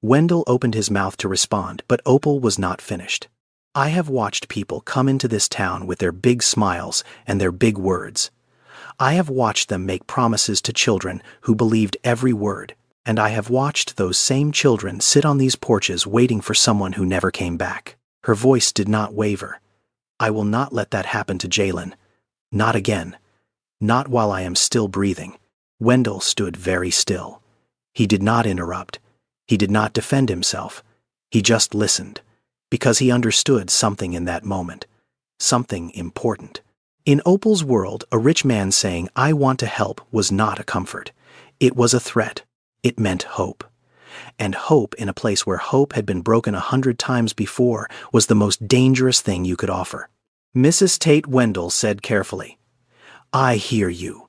Wendell opened his mouth to respond, but Opal was not finished. "I have watched people come into this town with their big smiles and their big words. I have watched them make promises to children who believed every word, and I have watched those same children sit on these porches waiting for someone who never came back." Her voice did not waver. "I will not let that happen to Jalen. Not again. Not while I am still breathing." Wendell stood very still. He did not interrupt. He did not defend himself. He just listened, because he understood something in that moment. Something important. In Opal's world, a rich man saying, "I want to help," was not a comfort. It was a threat. It meant hope. And hope in a place where hope had been broken 100 times before was the most dangerous thing you could offer. Mrs. Tate, Wendell said carefully, "I hear you,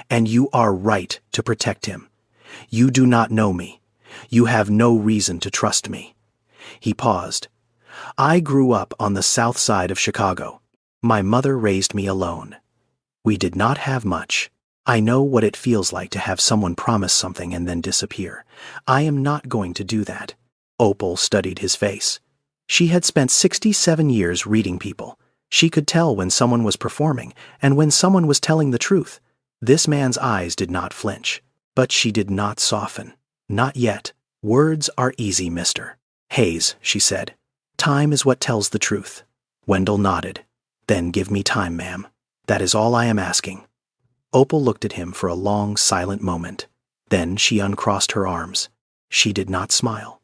and you are right to protect him. You do not know me. You have no reason to trust me." He paused. "I grew up on the south side of Chicago. My mother raised me alone. We did not have much. I know what it feels like to have someone promise something and then disappear. I am not going to do that." Opal studied his face. She had spent 67 years reading people. She could tell when someone was performing and when someone was telling the truth. This man's eyes did not flinch, but she did not soften. "Not yet. Words are easy, mister. "Hayes," she said. "Time is what tells the truth." Wendell nodded. "Then give me time, ma'am. That is all I am asking." Opal looked at him for a long, silent moment. Then she uncrossed her arms. She did not smile.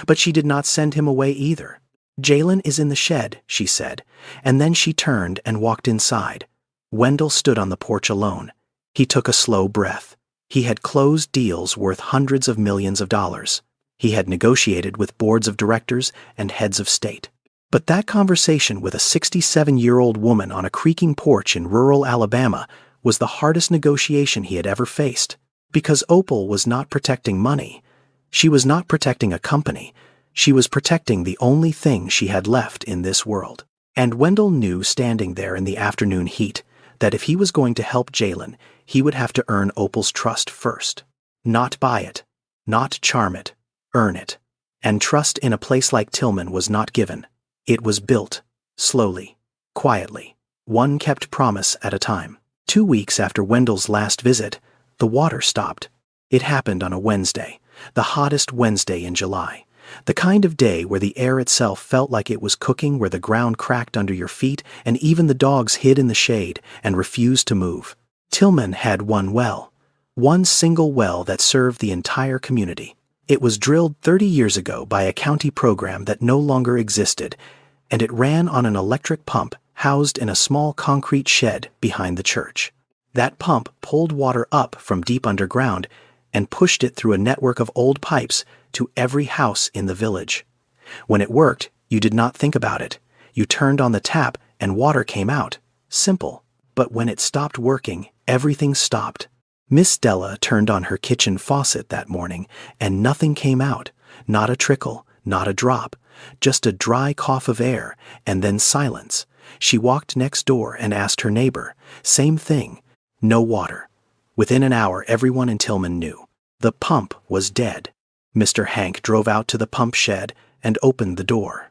But she did not send him away either. "Jalen is in the shed," she said, and then she turned and walked inside. Wendell stood on the porch alone. He took a slow breath. He had closed deals worth hundreds of millions of dollars. He had negotiated with boards of directors and heads of state. But that conversation with a 67-year-old woman on a creaking porch in rural Alabama was the hardest negotiation he had ever faced. Because Opal was not protecting money. She was not protecting a company. She was protecting the only thing she had left in this world. And Wendell knew, standing there in the afternoon heat, that if he was going to help Jalen, he would have to earn Opal's trust first. Not buy it. Not charm it. Earn it. And trust in a place like Tillman was not given. It was built. Slowly. Quietly. One kept promise at a time. 2 weeks after Wendell's last visit, the water stopped. It happened on a Wednesday, the hottest Wednesday in July. The kind of day where the air itself felt like it was cooking, where the ground cracked under your feet and even the dogs hid in the shade and refused to move. Tillman had one well. One single well that served the entire community. It was drilled 30 years ago by a county program that no longer existed, and it ran on an electric pump housed in a small concrete shed behind the church. That pump pulled water up from deep underground and pushed it through a network of old pipes to every house in the village. When it worked, you did not think about it. You turned on the tap and water came out. Simple. But when it stopped working, everything stopped. Miss Della turned on her kitchen faucet that morning and nothing came out. Not a trickle, not a drop, just a dry cough of air and then silence. She walked next door and asked her neighbor. Same thing. No water. Within an hour, everyone in Tillman knew. The pump was dead. Mr. Hank drove out to the pump shed and opened the door.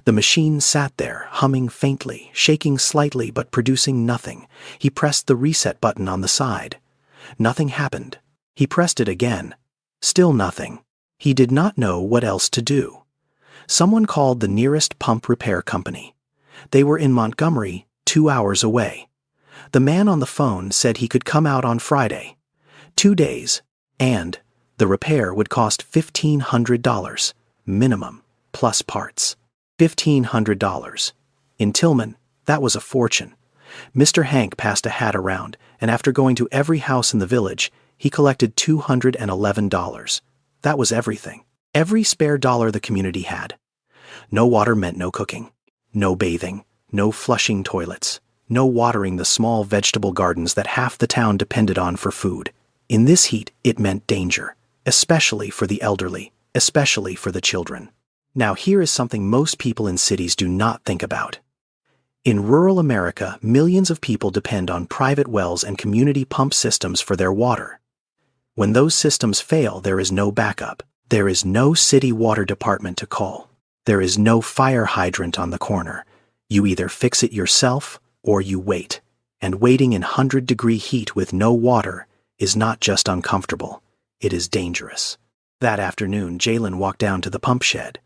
The machine sat there, humming faintly, shaking slightly but producing nothing. He pressed the reset button on the side. Nothing happened. He pressed it again. Still nothing. He did not know what else to do. Someone called the nearest pump repair company. They were in Montgomery, 2 hours away. The man on the phone said he could come out on Friday. 2 days, and the repair would cost $1,500, minimum, plus parts. $1,500. In Tillman, that was a fortune. Mr. Hank passed a hat around, and after going to every house in the village, he collected $211. That was everything. Every spare dollar the community had. No water meant no cooking. No bathing. No flushing toilets. No watering the small vegetable gardens that half the town depended on for food. In this heat, it meant danger, especially for the elderly, especially for the children. Now here is something most people in cities do not think about. In rural America, millions of people depend on private wells and community pump systems for their water. When those systems fail, there is no backup. There is no city water department to call. There is no fire hydrant on the corner. You either fix it yourself or you wait. And waiting in 100-degree heat with no water is not just uncomfortable, it is dangerous. That afternoon, Jalen walked down to the pump shed.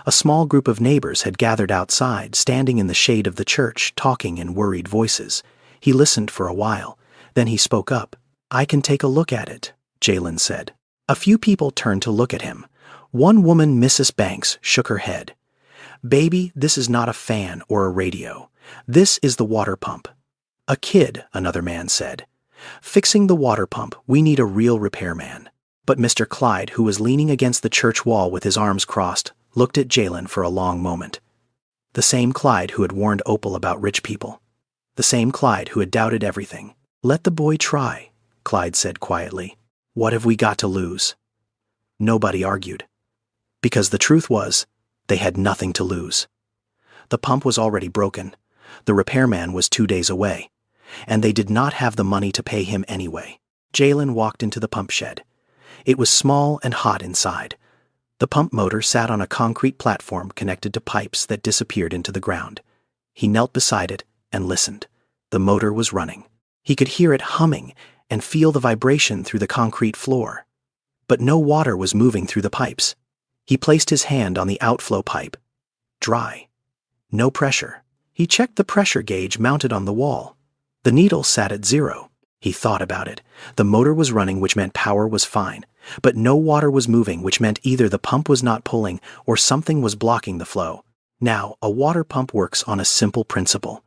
A small group of neighbors had gathered outside, standing in the shade of the church, talking in worried voices. He listened for a while. Then he spoke up. "I can take a look at it," Jalen said. A few people turned to look at him. One woman, Mrs. Banks, shook her head. "Baby, this is not a fan or a radio. This is the water pump." "A kid," another man said. "Fixing the water pump, we need a real repairman." But Mr. Clyde, who was leaning against the church wall with his arms crossed, looked at Jalen for a long moment. The same Clyde who had warned Opal about rich people. The same Clyde who had doubted everything. "Let the boy try," Clyde said quietly. "What have we got to lose?" Nobody argued. Because the truth was, they had nothing to lose. The pump was already broken. The repairman was 2 days away. And they did not have the money to pay him anyway. Jalen walked into the pump shed. It was small and hot inside. The pump motor sat on a concrete platform connected to pipes that disappeared into the ground. He knelt beside it and listened. The motor was running. He could hear it humming and feel the vibration through the concrete floor. But no water was moving through the pipes. He placed his hand on the outflow pipe. Dry. No pressure. He checked the pressure gauge mounted on the wall. The needle sat at 0. He thought about it. The motor was running, which meant power was fine. But no water was moving, which meant either the pump was not pulling or something was blocking the flow. Now, a water pump works on a simple principle.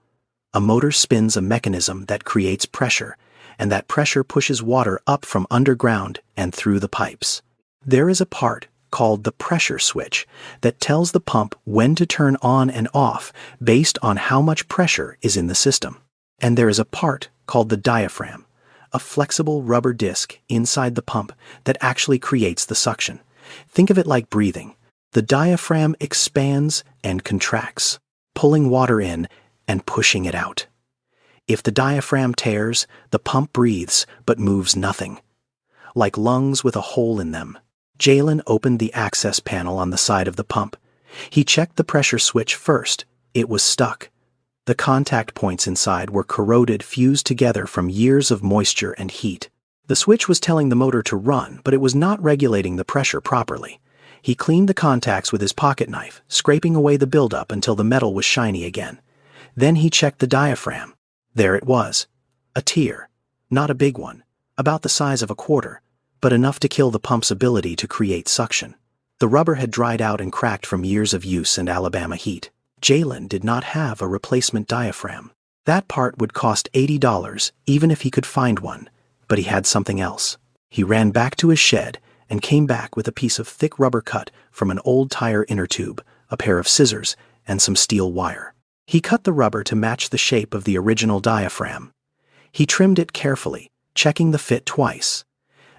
A motor spins a mechanism that creates pressure, and that pressure pushes water up from underground and through the pipes. There is a part called the pressure switch that tells the pump when to turn on and off based on how much pressure is in the system. And there is a part called the diaphragm, a flexible rubber disc inside the pump that actually creates the suction. Think of it like breathing. The diaphragm expands and contracts, pulling water in and pushing it out. If the diaphragm tears, the pump breathes but moves nothing. Like lungs with a hole in them. Jalen opened the access panel on the side of the pump. He checked the pressure switch first. It was stuck. The contact points inside were corroded, fused together from years of moisture and heat. The switch was telling the motor to run, but it was not regulating the pressure properly. He cleaned the contacts with his pocket knife, scraping away the buildup until the metal was shiny again. Then he checked the diaphragm. There it was. A tear. Not a big one, about the size of a quarter, but enough to kill the pump's ability to create suction. The rubber had dried out and cracked from years of use and Alabama heat. Jalen did not have a replacement diaphragm. That part would cost $80 even if he could find one, but he had something else. He ran back to his shed and came back with a piece of thick rubber cut from an old tire inner tube, a pair of scissors, and some steel wire. He cut the rubber to match the shape of the original diaphragm. He trimmed it carefully, checking the fit twice.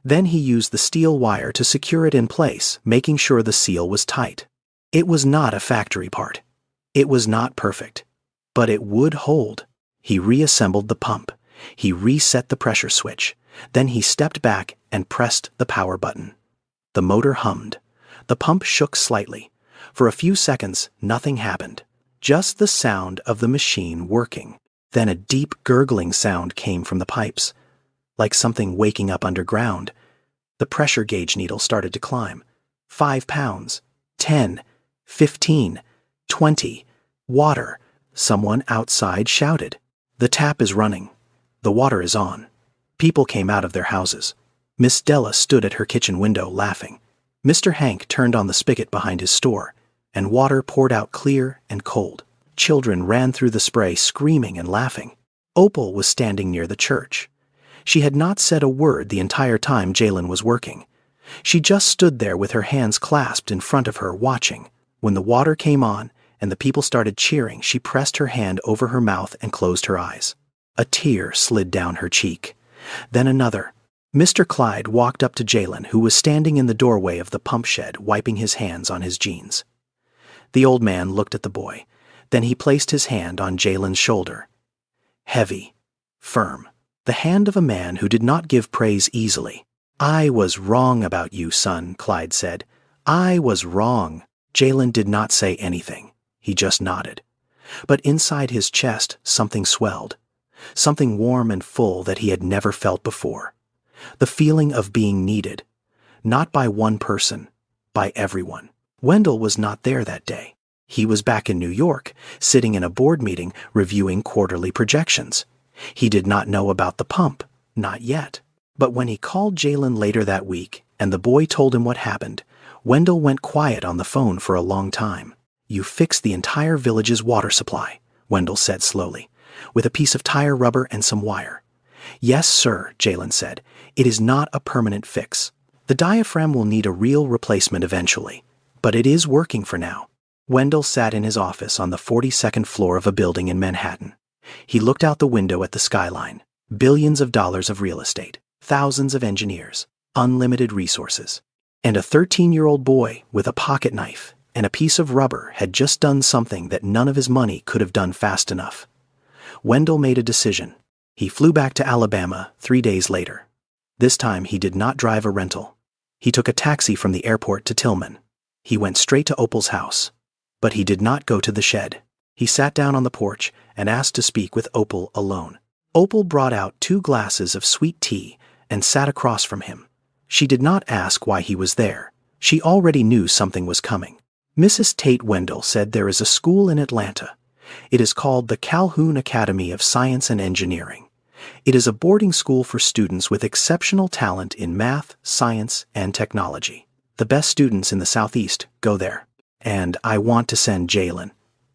Then he used the steel wire to secure it in place, making sure the seal was tight. It was not a factory part. It was not perfect, but it would hold. He reassembled the pump. He reset the pressure switch. Then he stepped back and pressed the power button. The motor hummed. The pump shook slightly. For a few seconds, nothing happened. Just the sound of the machine working. Then a deep gurgling sound came from the pipes, like something waking up underground. The pressure gauge needle started to climb. 5 pounds. 10. 15. 20. Water. Someone outside shouted. The tap is running. The water is on. People came out of their houses. Miss Della stood at her kitchen window laughing. Mr. Hank turned on the spigot behind his store, and water poured out clear and cold. Children ran through the spray screaming and laughing. Opal was standing near the church. She had not said a word the entire time Jalen was working. She just stood there with her hands clasped in front of her, watching. When the water came on and the people started cheering, she pressed her hand over her mouth and closed her eyes. A tear slid down her cheek. Then another. Mr. Clyde walked up to Jalen, who was standing in the doorway of the pump shed, wiping his hands on his jeans. The old man looked at the boy. Then he placed his hand on Jalen's shoulder. Heavy, firm. The hand of a man who did not give praise easily. "I was wrong about you, son," Clyde said. "I was wrong." Jalen did not say anything. He just nodded. But inside his chest, something swelled. Something warm and full that he had never felt before. The feeling of being needed. Not by one person, by everyone. Wendell was not there that day. He was back in New York, sitting in a board meeting reviewing quarterly projections. He did not know about the pump, not yet. But when he called Jalen later that week and the boy told him what happened, Wendell went quiet on the phone for a long time. "You fixed the entire village's water supply," Wendell said slowly, "with a piece of tire rubber and some wire." "Yes, sir," Jalen said. "It is not a permanent fix. The diaphragm will need a real replacement eventually, but it is working for now." Wendell sat in his office on the 42nd floor of a building in Manhattan. He looked out the window at the skyline. Billions of dollars of real estate, thousands of engineers, unlimited resources. And a 13-year-old boy with a pocket knife and a piece of rubber had just done something that none of his money could have done fast enough. Wendell made a decision. He flew back to Alabama 3 days later. This time he did not drive a rental. He took a taxi from the airport to Tillman. He went straight to Opal's house. But he did not go to the shed. He sat down on the porch and asked to speak with Opal alone. Opal brought out 2 glasses of sweet tea and sat across from him. She did not ask why he was there. She already knew something was coming. Mrs. Tate Wendell said there is a school in Atlanta. It is called the Calhoun Academy of Science and Engineering. It is a boarding school for students with exceptional talent in math, science, and technology. The best students in the Southeast go there. And I want to send Jalen.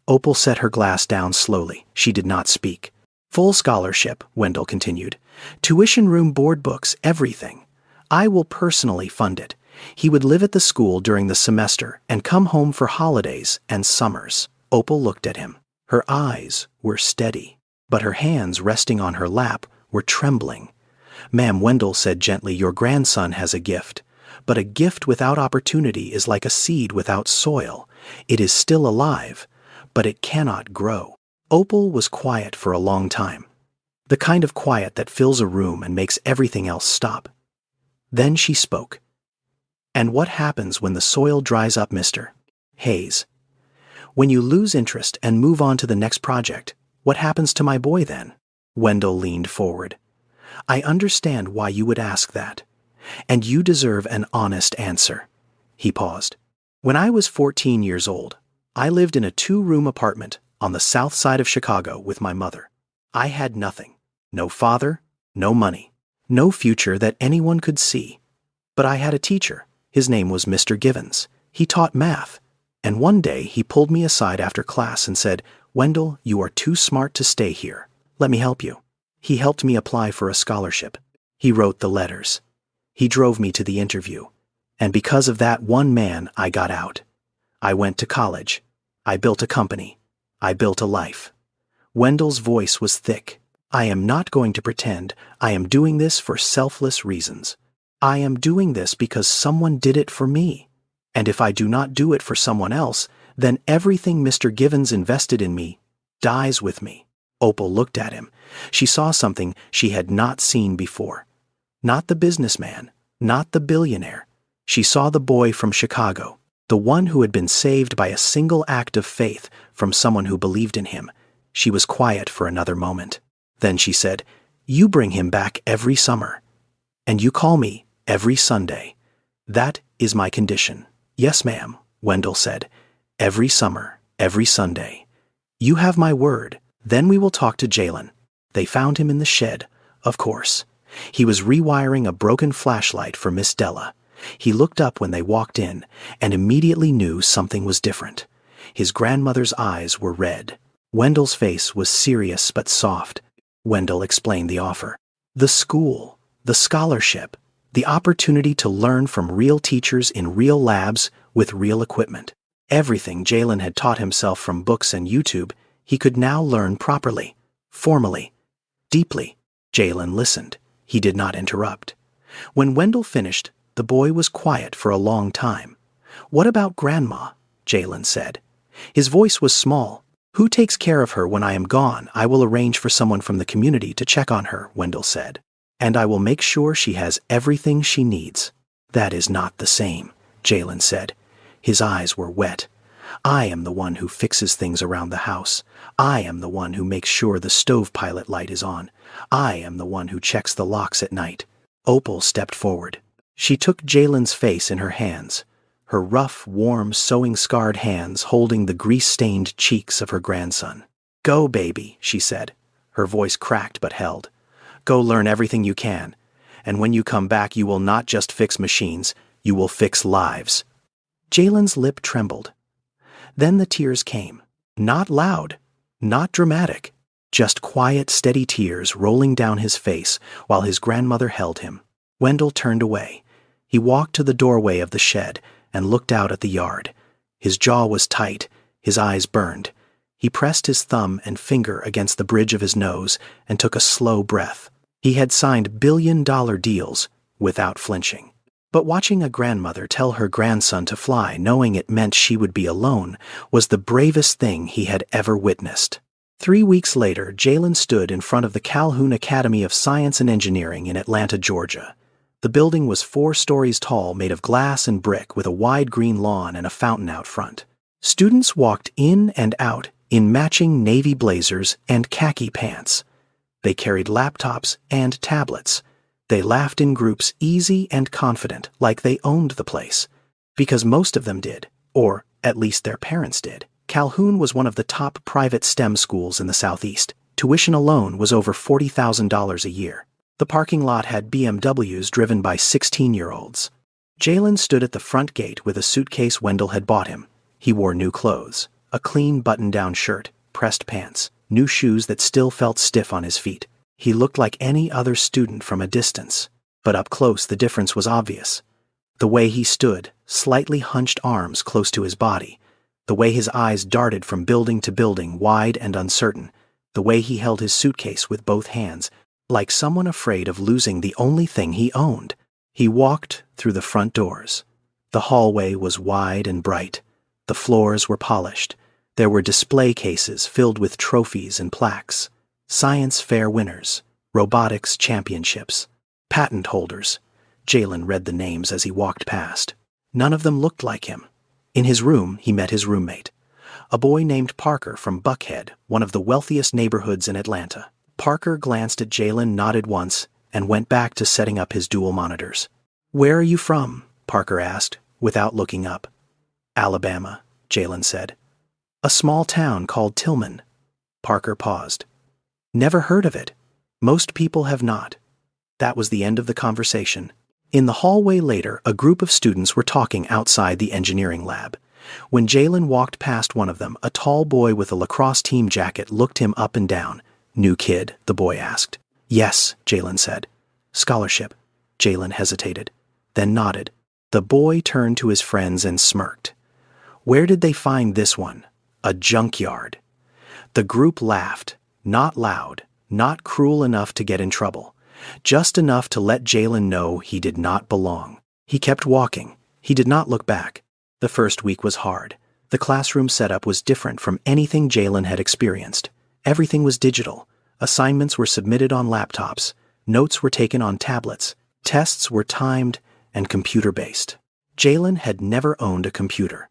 Opal set her glass down slowly. She did not speak. Full scholarship, Wendell continued. Tuition, room, board, books, everything. I will personally fund it. He would live at the school during the semester and come home for holidays and summers. Opal looked at him. Her eyes were steady, but her hands resting on her lap were trembling. Ma'am, Wendell said gently, your grandson has a gift. But a gift without opportunity is like a seed without soil. It is still alive, but it cannot grow. Opal was quiet for a long time. The kind of quiet that fills a room and makes everything else stop. Then she spoke. And what happens when the soil dries up, Mr. Hayes? When you lose interest and move on to the next project, what happens to my boy then? Wendell leaned forward. I understand why you would ask that. And you deserve an honest answer. He paused. When I was 14 years old, I lived in a 2-room apartment on the south side of Chicago with my mother. I had nothing. No father, no money, no future that anyone could see. But I had a teacher. His name was Mr. Givens. He taught math. And one day he pulled me aside after class and said, Wendell, you are too smart to stay here. Let me help you. He helped me apply for a scholarship. He wrote the letters. He drove me to the interview. And because of that one man, I got out. I went to college. I built a company. I built a life. Wendell's voice was thick. I am not going to pretend. I am doing this for selfless reasons. I am doing this because someone did it for me. And if I do not do it for someone else, then everything Mr. Givens invested in me dies with me. Opal looked at him. She saw something she had not seen before. Not the businessman, not the billionaire. She saw the boy from Chicago, the one who had been saved by a single act of faith from someone who believed in him. She was quiet for another moment. Then she said, You bring him back every summer. And you call me every Sunday. That is my condition. Yes, ma'am, Wendell said. Every summer, every Sunday. You have my word. Then we will talk to Jalen. They found him in the shed, of course. He was rewiring a broken flashlight for Miss Della. He looked up when they walked in and immediately knew something was different. His grandmother's eyes were red. Wendell's face was serious but soft. Wendell explained the offer. The school, the scholarship, the opportunity to learn from real teachers in real labs with real equipment. Everything Jalen had taught himself from books and YouTube, he could now learn properly, formally, deeply. Jalen listened. He did not interrupt. When Wendell finished, the boy was quiet for a long time. What about Grandma? Jalen said. His voice was small. Who takes care of her when I am gone? I will arrange for someone from the community to check on her, Wendell said. And I will make sure she has everything she needs. That is not the same, Jalen said. His eyes were wet. I am the one who fixes things around the house. I am the one who makes sure the stove pilot light is on. I am the one who checks the locks at night. Opal stepped forward. She took Jalen's face in her hands, her rough, warm, sewing-scarred hands holding the grease-stained cheeks of her grandson. Go, baby, she said. Her voice cracked but held. Go learn everything you can. And when you come back, you will not just fix machines, you will fix lives. Jalen's lip trembled. Then the tears came. Not loud, not dramatic, just quiet, steady tears rolling down his face while his grandmother held him. Wendell turned away. He walked to the doorway of the shed and looked out at the yard. His jaw was tight, his eyes burned. He pressed his thumb and finger against the bridge of his nose and took a slow breath. He had signed billion-dollar deals without flinching. But watching a grandmother tell her grandson to fly, knowing it meant she would be alone, was the bravest thing he had ever witnessed. 3 weeks later, Jalen stood in front of the Calhoun Academy of Science and Engineering in Atlanta, Georgia. The building was 4 stories tall, made of glass and brick, with a wide green lawn and a fountain out front. Students walked in and out in matching navy blazers and khaki pants. They carried laptops and tablets. They laughed in groups, easy and confident, like they owned the place. Because most of them did, or at least their parents did. Calhoun was one of the top private STEM schools in the Southeast. Tuition alone was over $40,000 a year. The parking lot had BMWs driven by 16-year-olds. Jalen stood at the front gate with a suitcase Wendell had bought him. He wore new clothes, a clean button-down shirt, pressed pants, new shoes that still felt stiff on his feet. He looked like any other student from a distance, but up close the difference was obvious. The way he stood, slightly hunched arms close to his body, the way his eyes darted from building to building, wide and uncertain, the way he held his suitcase with both hands, like someone afraid of losing the only thing he owned. He walked through the front doors. The hallway was wide and bright. The floors were polished. There were display cases filled with trophies and plaques. Science fair winners, robotics championships, patent holders. Jalen read the names as he walked past. None of them looked like him. In his room, he met his roommate, a boy named Parker from Buckhead, one of the wealthiest neighborhoods in Atlanta. Parker glanced at Jalen, nodded once, and went back to setting up his dual monitors. "Where are you from?" Parker asked, without looking up. "Alabama," Jalen said. "A small town called Tillman." Parker paused. "Never heard of it. Most people have not." That was the end of the conversation. In the hallway later, a group of students were talking outside the engineering lab. When Jalen walked past one of them, a tall boy with a lacrosse team jacket looked him up and down. "New kid?" the boy asked. "Yes," Jalen said. "Scholarship." Jalen hesitated, then nodded. The boy turned to his friends and smirked. "Where did they find this one?" "A junkyard." The group laughed, not loud, not cruel enough to get in trouble, just enough to let Jalen know he did not belong. He kept walking. He did not look back. The first week was hard. The classroom setup was different from anything Jalen had experienced. Everything was digital. Assignments were submitted on laptops. Notes were taken on tablets. Tests were timed and computer-based. Jalen had never owned a computer.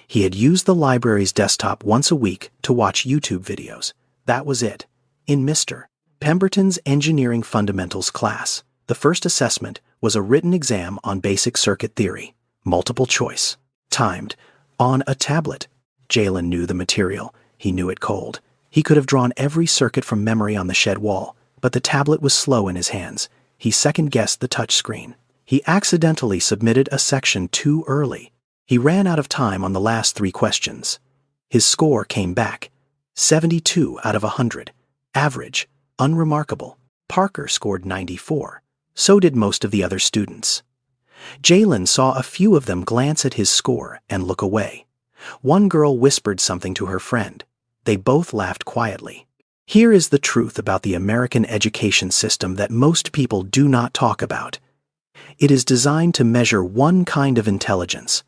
He had used the library's desktop once a week to watch YouTube videos. That was it. In Mr. Pemberton's Engineering Fundamentals class, the first assessment was a written exam on basic circuit theory, multiple choice, timed, on a tablet. Jalen knew the material. He knew it cold. He could have drawn every circuit from memory on the shed wall, but the tablet was slow in his hands. He second-guessed the touchscreen. He accidentally submitted a section too early. He ran out of time on the last 3 questions. His score came back, 72 out of 100. Average, unremarkable. Parker scored 94. So did most of the other students. Jalen saw a few of them glance at his score and look away. One girl whispered something to her friend. They both laughed quietly. Here is the truth about the American education system that most people do not talk about. It is designed to measure one kind of intelligence,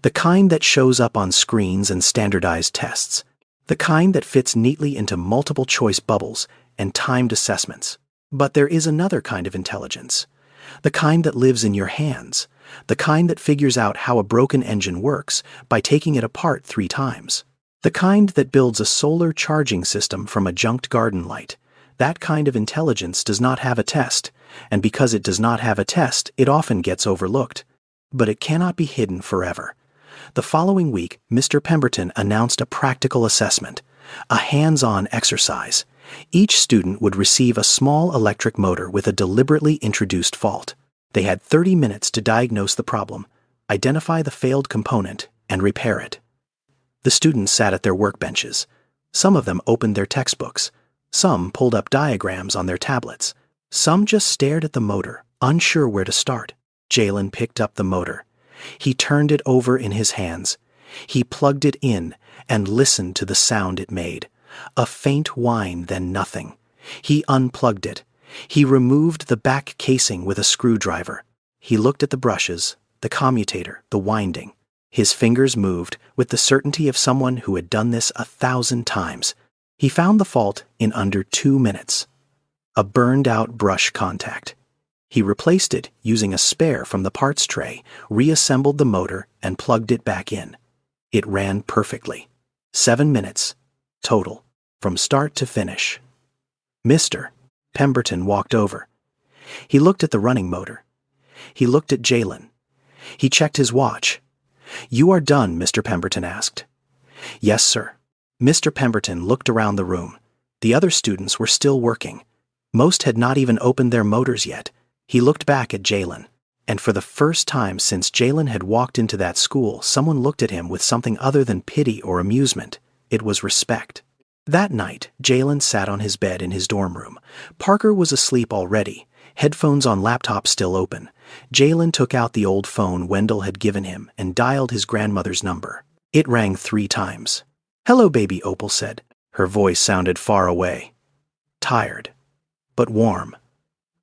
the kind that shows up on screens and standardized tests, the kind that fits neatly into multiple choice bubbles and timed assessments. But there is another kind of intelligence, the kind that lives in your hands, the kind that figures out how a broken engine works by taking it apart 3 times. The kind that builds a solar charging system from a junked garden light. That kind of intelligence does not have a test, and because it does not have a test, it often gets overlooked. But it cannot be hidden forever. The following week, Mr. Pemberton announced a practical assessment, a hands-on exercise. Each student would receive a small electric motor with a deliberately introduced fault. They had 30 minutes to diagnose the problem, identify the failed component, and repair it. The students sat at their workbenches. Some of them opened their textbooks. Some pulled up diagrams on their tablets. Some just stared at the motor, unsure where to start. Jalen picked up the motor. He turned it over in his hands. He plugged it in and listened to the sound it made. A faint whine, then nothing. He unplugged it. He removed the back casing with a screwdriver. He looked at the brushes, the commutator, the winding. His fingers moved with the certainty of someone who had done this 1,000 times. He found the fault in under 2 minutes. A burned-out brush contact. He replaced it using a spare from the parts tray, reassembled the motor, and plugged it back in. It ran perfectly. 7 minutes, total, from start to finish. Mr. Pemberton walked over. He looked at the running motor. He looked at Jalen. He checked his watch. "You are done?" Mr. Pemberton asked. "Yes, sir." Mr. Pemberton looked around the room. The other students were still working. Most had not even opened their motors yet. He looked back at Jalen. And for the first time since Jalen had walked into that school, someone looked at him with something other than pity or amusement. It was respect. That night, Jalen sat on his bed in his dorm room. Parker was asleep already, headphones on laptop still open. Jalen took out the old phone Wendell had given him and dialed his grandmother's number. It rang 3 times. "Hello, baby," Opal said. Her voice sounded far away. Tired, but warm.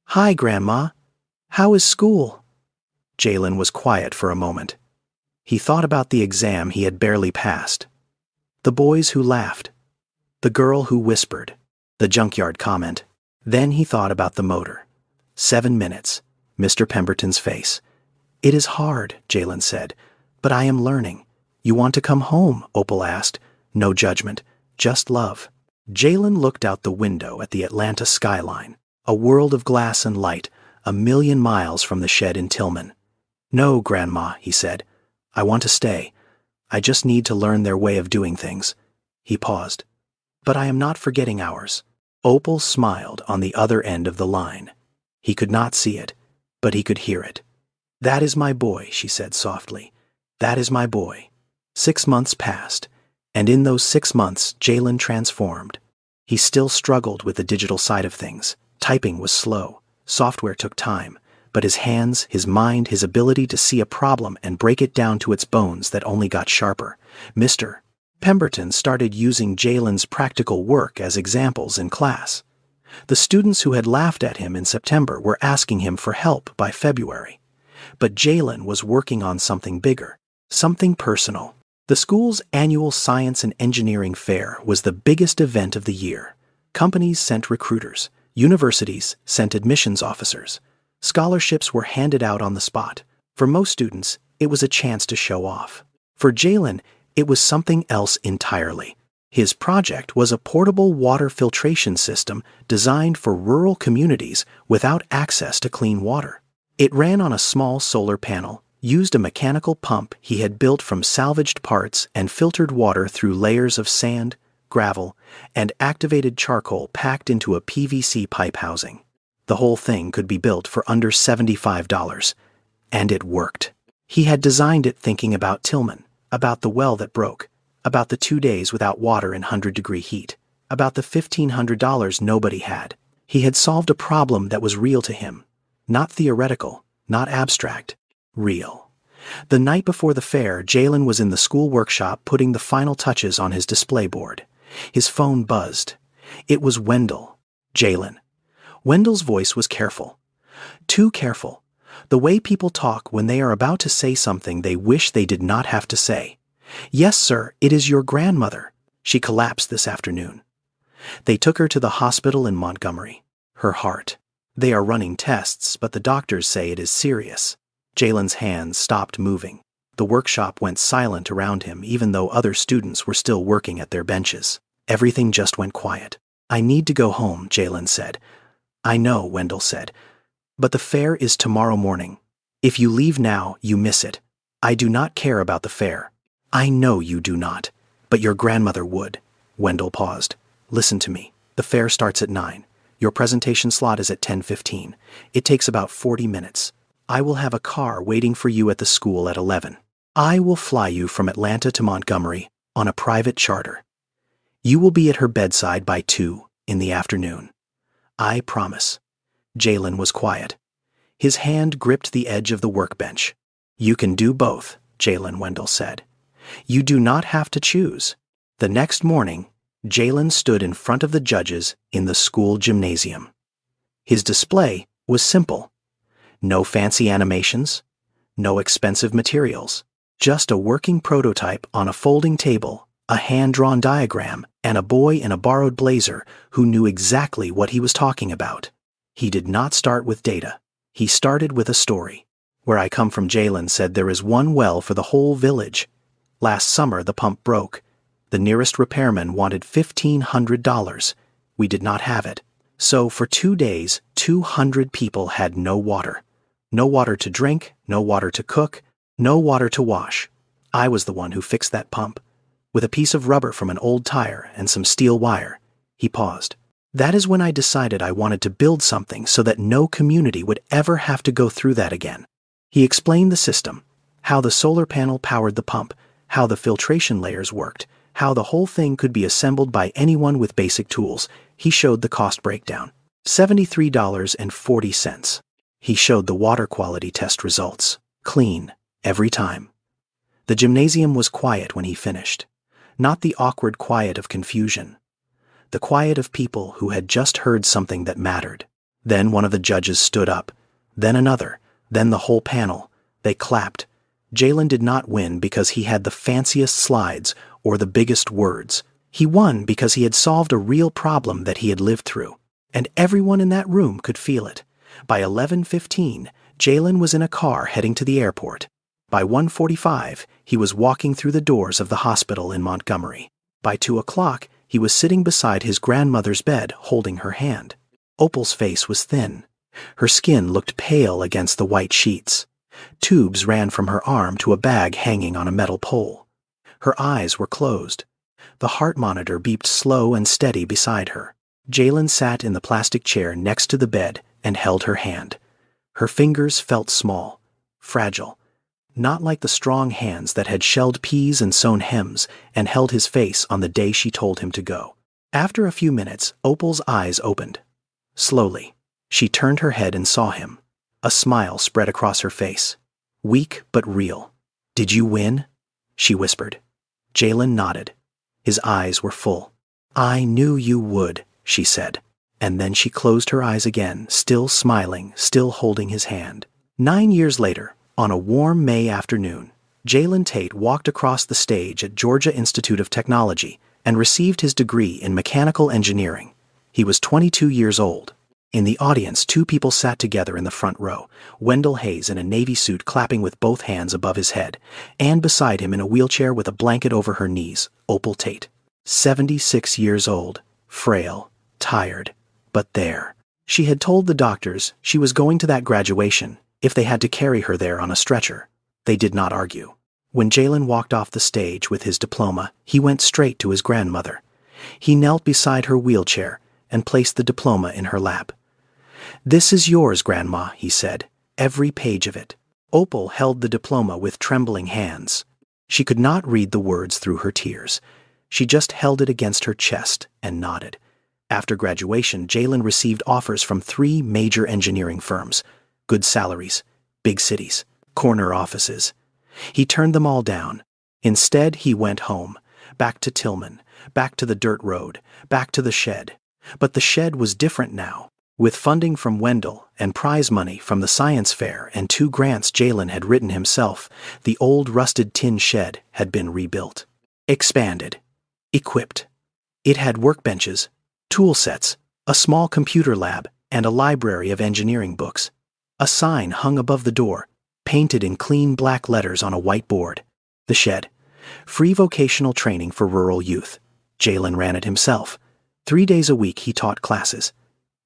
"Hi, Grandma. How is school?" Jalen was quiet for a moment. He thought about the exam he had barely passed. The boys who laughed. The girl who whispered. The junkyard comment. Then he thought about the motor. 7 minutes. Mr. Pemberton's face. "It is hard," Jalen said, "but I am learning." "You want to come home?" Opal asked. No judgment, just love. Jalen looked out the window at the Atlanta skyline, a world of glass and light, 1,000,000 miles from the shed in Tillman. "No, Grandma," he said. "I want to stay. I just need to learn their way of doing things." He paused. "But I am not forgetting ours." Opal smiled on the other end of the line. He could not see it, but he could hear it. "That is my boy," she said softly. "That is my boy." 6 months passed, and in those 6 months, Jalen transformed. He still struggled with the digital side of things. Typing was slow. Software took time. But his hands, his mind, his ability to see a problem and break it down to its bones that only got sharper. Mr. Pemberton started using Jalen's practical work as examples in class. The students who had laughed at him in September were asking him for help by February. But Jalen was working on something bigger, something personal. The school's annual Science and Engineering Fair was the biggest event of the year. Companies sent recruiters. Universities sent admissions officers. Scholarships were handed out on the spot. For most students, it was a chance to show off. For Jalen, it was something else entirely. His project was a portable water filtration system designed for rural communities without access to clean water. It ran on a small solar panel, used a mechanical pump he had built from salvaged parts, and filtered water through layers of sand, gravel, and activated charcoal packed into a PVC pipe housing. The whole thing could be built for under $75. And it worked. He had designed it thinking about Tillman, about the well that broke, about the 2 days without water in 100-degree heat, about the $1,500 nobody had. He had solved a problem that was real to him. Not theoretical, not abstract. Real. The night before the fair, Jalen was in the school workshop putting the final touches on his display board. His phone buzzed. It was Wendell. Jalen. Wendell's voice was careful. Too careful. The way people talk when they are about to say something they wish they did not have to say. "Yes, sir, it is your grandmother. She collapsed this afternoon. They took her to the hospital in Montgomery. Her heart. They are running tests, but the doctors say it is serious." Jalen's hands stopped moving. The workshop went silent around him, even though other students were still working at their benches. Everything just went quiet. "I need to go home," Jalen said. "I know," Wendell said. "But the fair is tomorrow morning. If you leave now, you miss it. I do not care about the fair." "I know you do not, but your grandmother would." Wendell paused. "Listen to me. The fair starts at 9. Your presentation slot is at 10:15. It takes about 40 minutes. I will have a car waiting for you at the school at 11. I will fly you from Atlanta to Montgomery on a private charter. You will be at her bedside by 2 in the afternoon. I promise." Jalen was quiet. His hand gripped the edge of the workbench. "You can do both," Jalen, Wendell said. "You do not have to choose." The next morning, Jalen stood in front of the judges in the school gymnasium. His display was simple. No fancy animations, no expensive materials, just a working prototype on a folding table, a hand-drawn diagram, and a boy in a borrowed blazer who knew exactly what he was talking about. He did not start with data. He started with a story. "Where I come from," Jalen said, "there is one well for the whole village. Last summer the pump broke. The nearest repairman wanted $1,500. We did not have it. So for 2 days, 200 people had no water. No water to drink, no water to cook, no water to wash. I was the one who fixed that pump. With a piece of rubber from an old tire and some steel wire." He paused. "That is when I decided I wanted to build something so that no community would ever have to go through that again." He explained the system, how the solar panel powered the pump, how the filtration layers worked, how the whole thing could be assembled by anyone with basic tools. He showed the cost breakdown. $73.40. He showed the water quality test results. Clean, every time. The gymnasium was quiet when he finished. Not the awkward quiet of confusion. The quiet of people who had just heard something that mattered. Then one of the judges stood up. Then another. Then the whole panel. They clapped. Jalen did not win because he had the fanciest slides or the biggest words. He won because he had solved a real problem that he had lived through. And everyone in that room could feel it. By 11:15, Jalen was in a car heading to the airport. By 1:45, he was walking through the doors of the hospital in Montgomery. By 2 o'clock, he was sitting beside his grandmother's bed holding her hand. Opal's face was thin. Her skin looked pale against the white sheets. Tubes ran from her arm to a bag hanging on a metal pole. Her eyes were closed. The heart monitor beeped slow and steady beside her. Jalen sat in the plastic chair next to the bed and held her hand. Her fingers felt small, fragile, not like the strong hands that had shelled peas and sewn hems and held his face on the day she told him to go. After a few minutes, Opal's eyes opened. Slowly, she turned her head and saw him. A smile spread across her face. Weak but real. "Did you win?" she whispered. Jalen nodded. His eyes were full. "I knew you would," she said. And then she closed her eyes again, still smiling, still holding his hand. 9 years later, on a warm May afternoon, Jalen Tate walked across the stage at Georgia Institute of Technology and received his degree in mechanical engineering. He was 22 years old. In the audience, 2 people sat together in the front row, Wendell Hayes in a Navy suit clapping with both hands above his head, and beside him in a wheelchair with a blanket over her knees, Opal Tate. 76 years old, frail, tired, but there. She had told the doctors she was going to that graduation if they had to carry her there on a stretcher. They did not argue. When Jalen walked off the stage with his diploma, he went straight to his grandmother. He knelt beside her wheelchair and placed the diploma in her lap. "This is yours, Grandma," he said, "every page of it." Opal held the diploma with trembling hands. She could not read the words through her tears. She just held it against her chest and nodded. After graduation, Jalen received offers from 3 major engineering firms. Good salaries, big cities, corner offices. He turned them all down. Instead, he went home, back to Tillman, back to the dirt road, back to the shed. But the shed was different now. With funding from Wendell and prize money from the science fair and 2 grants Jalen had written himself, the old rusted tin shed had been rebuilt. Expanded. Equipped. It had workbenches, tool sets, a small computer lab, and a library of engineering books. A sign hung above the door, painted in clean black letters on a white board. The shed. Free vocational training for rural youth. Jalen ran it himself. 3 days a week he taught classes.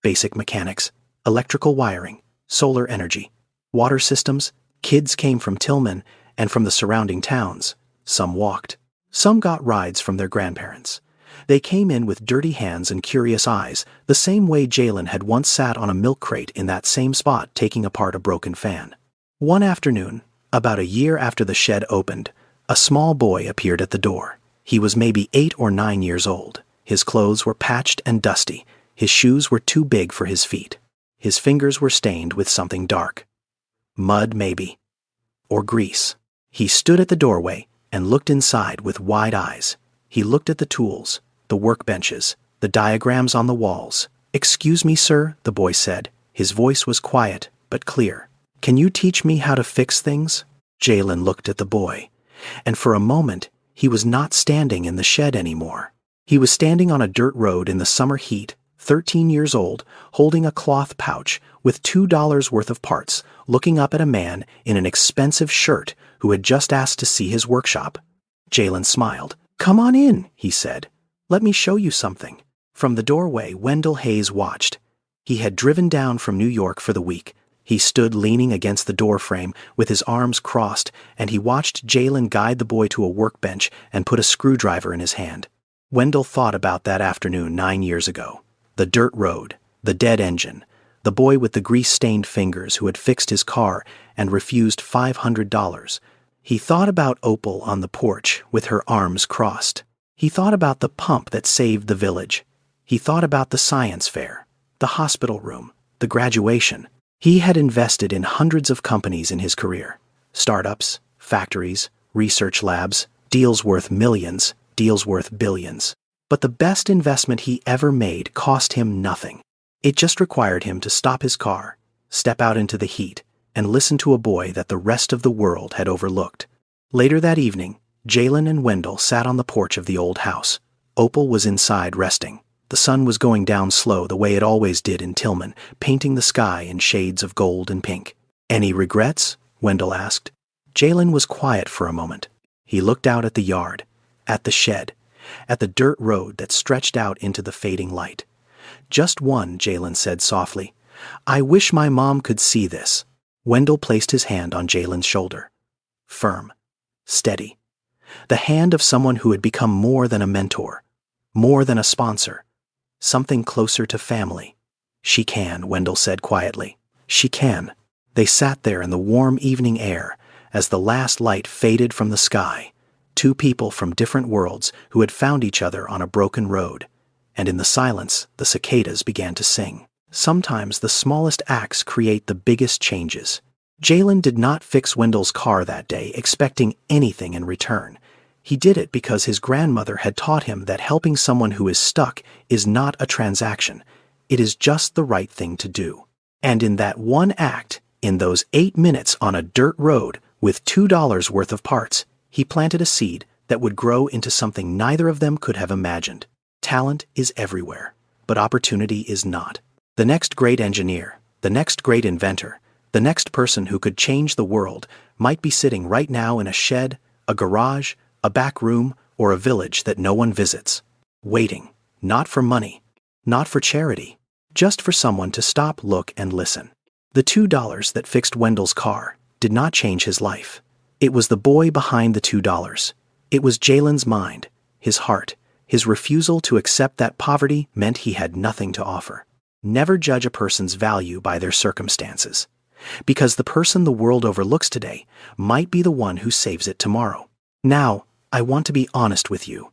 Basic mechanics, electrical wiring, solar energy, water systems. Kids came from Tillman and from the surrounding towns. Some walked. Some got rides from their grandparents. They came in with dirty hands and curious eyes, the same way Jalen had once sat on a milk crate in that same spot taking apart a broken fan. One afternoon, about a year after the shed opened, a small boy appeared at the door. He was maybe 8 or 9 years old. His clothes were patched and dusty. His shoes were too big for his feet. His fingers were stained with something dark. Mud, maybe. Or grease. He stood at the doorway and looked inside with wide eyes. He looked at the tools, the workbenches, the diagrams on the walls. "Excuse me, sir," the boy said. His voice was quiet but clear. "Can you teach me how to fix things?" Jalen looked at the boy, and for a moment he was not standing in the shed anymore. He was standing on a dirt road in the summer heat, 13 years old, holding a cloth pouch with $2 worth of parts, looking up at a man in an expensive shirt who had just asked to see his workshop. Jalen smiled. "Come on in," he said. "Let me show you something." From the doorway, Wendell Hayes watched. He had driven down from New York for the week. He stood leaning against the doorframe with his arms crossed, and he watched Jalen guide the boy to a workbench and put a screwdriver in his hand. Wendell thought about that afternoon 9 years ago. The dirt road, the dead engine, the boy with the grease-stained fingers who had fixed his car and refused $500. He thought about Opal on the porch with her arms crossed. He thought about the pump that saved the village. He thought about the science fair, the hospital room, the graduation. He had invested in hundreds of companies in his career. Startups, factories, research labs, deals worth millions, deals worth billions. But the best investment he ever made cost him nothing. It just required him to stop his car, step out into the heat, and listen to a boy that the rest of the world had overlooked. Later that evening, Jalen and Wendell sat on the porch of the old house. Opal was inside resting. The sun was going down slow the way it always did in Tillman, painting the sky in shades of gold and pink. "Any regrets?" Wendell asked. Jalen was quiet for a moment. He looked out at the yard, at the shed, at the dirt road that stretched out into the fading light. "Just one," Jalen said softly. "I wish my mom could see this." Wendell placed his hand on Jalen's shoulder. Firm, steady. The hand of someone who had become more than a mentor, more than a sponsor, something closer to family. "She can," Wendell said quietly. "She can." They sat there in the warm evening air as the last light faded from the sky, two people from different worlds who had found each other on a broken road. And in the silence, the cicadas began to sing. Sometimes the smallest acts create the biggest changes. Jalen did not fix Wendell's car that day expecting anything in return. He did it because his grandmother had taught him that helping someone who is stuck is not a transaction. It is just the right thing to do. And in that one act, in those 8 minutes on a dirt road with $2 worth of parts, he planted a seed that would grow into something neither of them could have imagined. Talent is everywhere, but opportunity is not. The next great engineer, the next great inventor, the next person who could change the world might be sitting right now in a shed, a garage, a back room, or a village that no one visits, waiting, not for money, not for charity, just for someone to stop, look, and listen. The $2 that fixed Wendell's car did not change his life. It was the boy behind the $2. It was Jalen's mind, his heart, his refusal to accept that poverty meant he had nothing to offer. Never judge a person's value by their circumstances, because the person the world overlooks today might be the one who saves it tomorrow. Now, I want to be honest with you.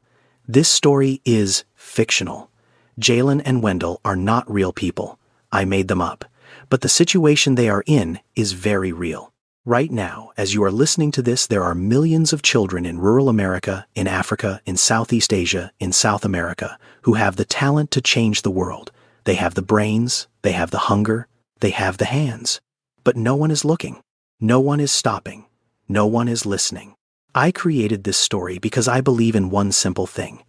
This story is fictional. Jalen and Wendell are not real people. I made them up. But the situation they are in is very real. Right now, as you are listening to this, there are millions of children in rural America, in Africa, in Southeast Asia, in South America, who have the talent to change the world. They have the brains, they have the hunger, they have the hands. But no one is looking. No one is stopping. No one is listening. I created this story because I believe in one simple thing.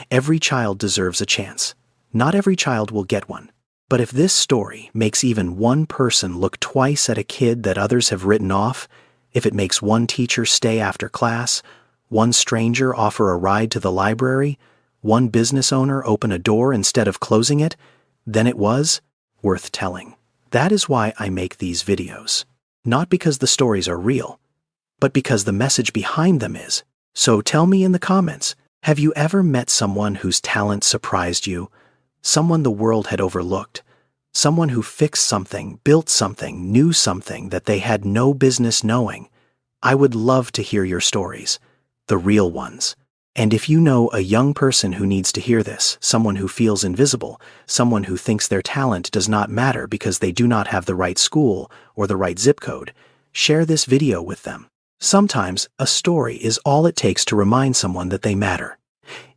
Every child deserves a chance. Not every child will get one. But if this story makes even one person look twice at a kid that others have written off, if it makes one teacher stay after class, one stranger offer a ride to the library, one business owner open a door instead of closing it, then it was worth telling. That is why I make these videos. Not because the stories are real, but because the message behind them is. So tell me in the comments, have you ever met someone whose talent surprised you? Someone the world had overlooked? Someone who fixed something, built something, knew something that they had no business knowing? I would love to hear your stories, the real ones. And if you know a young person who needs to hear this, someone who feels invisible, someone who thinks their talent does not matter because they do not have the right school or the right zip code, share this video with them. Sometimes a story is all it takes to remind someone that they matter.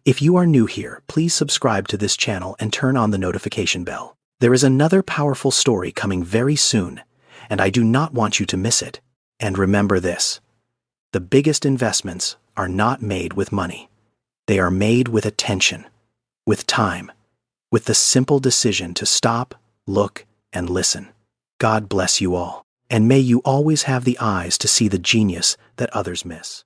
If you are new here, please subscribe to this channel and turn on the notification bell. There is another powerful story coming very soon, and I do not want you to miss it. And remember this: the biggest investments are not made with money. They are made with attention, with time, with the simple decision to stop, look, and listen. God bless you all, and may you always have the eyes to see the genius that others miss.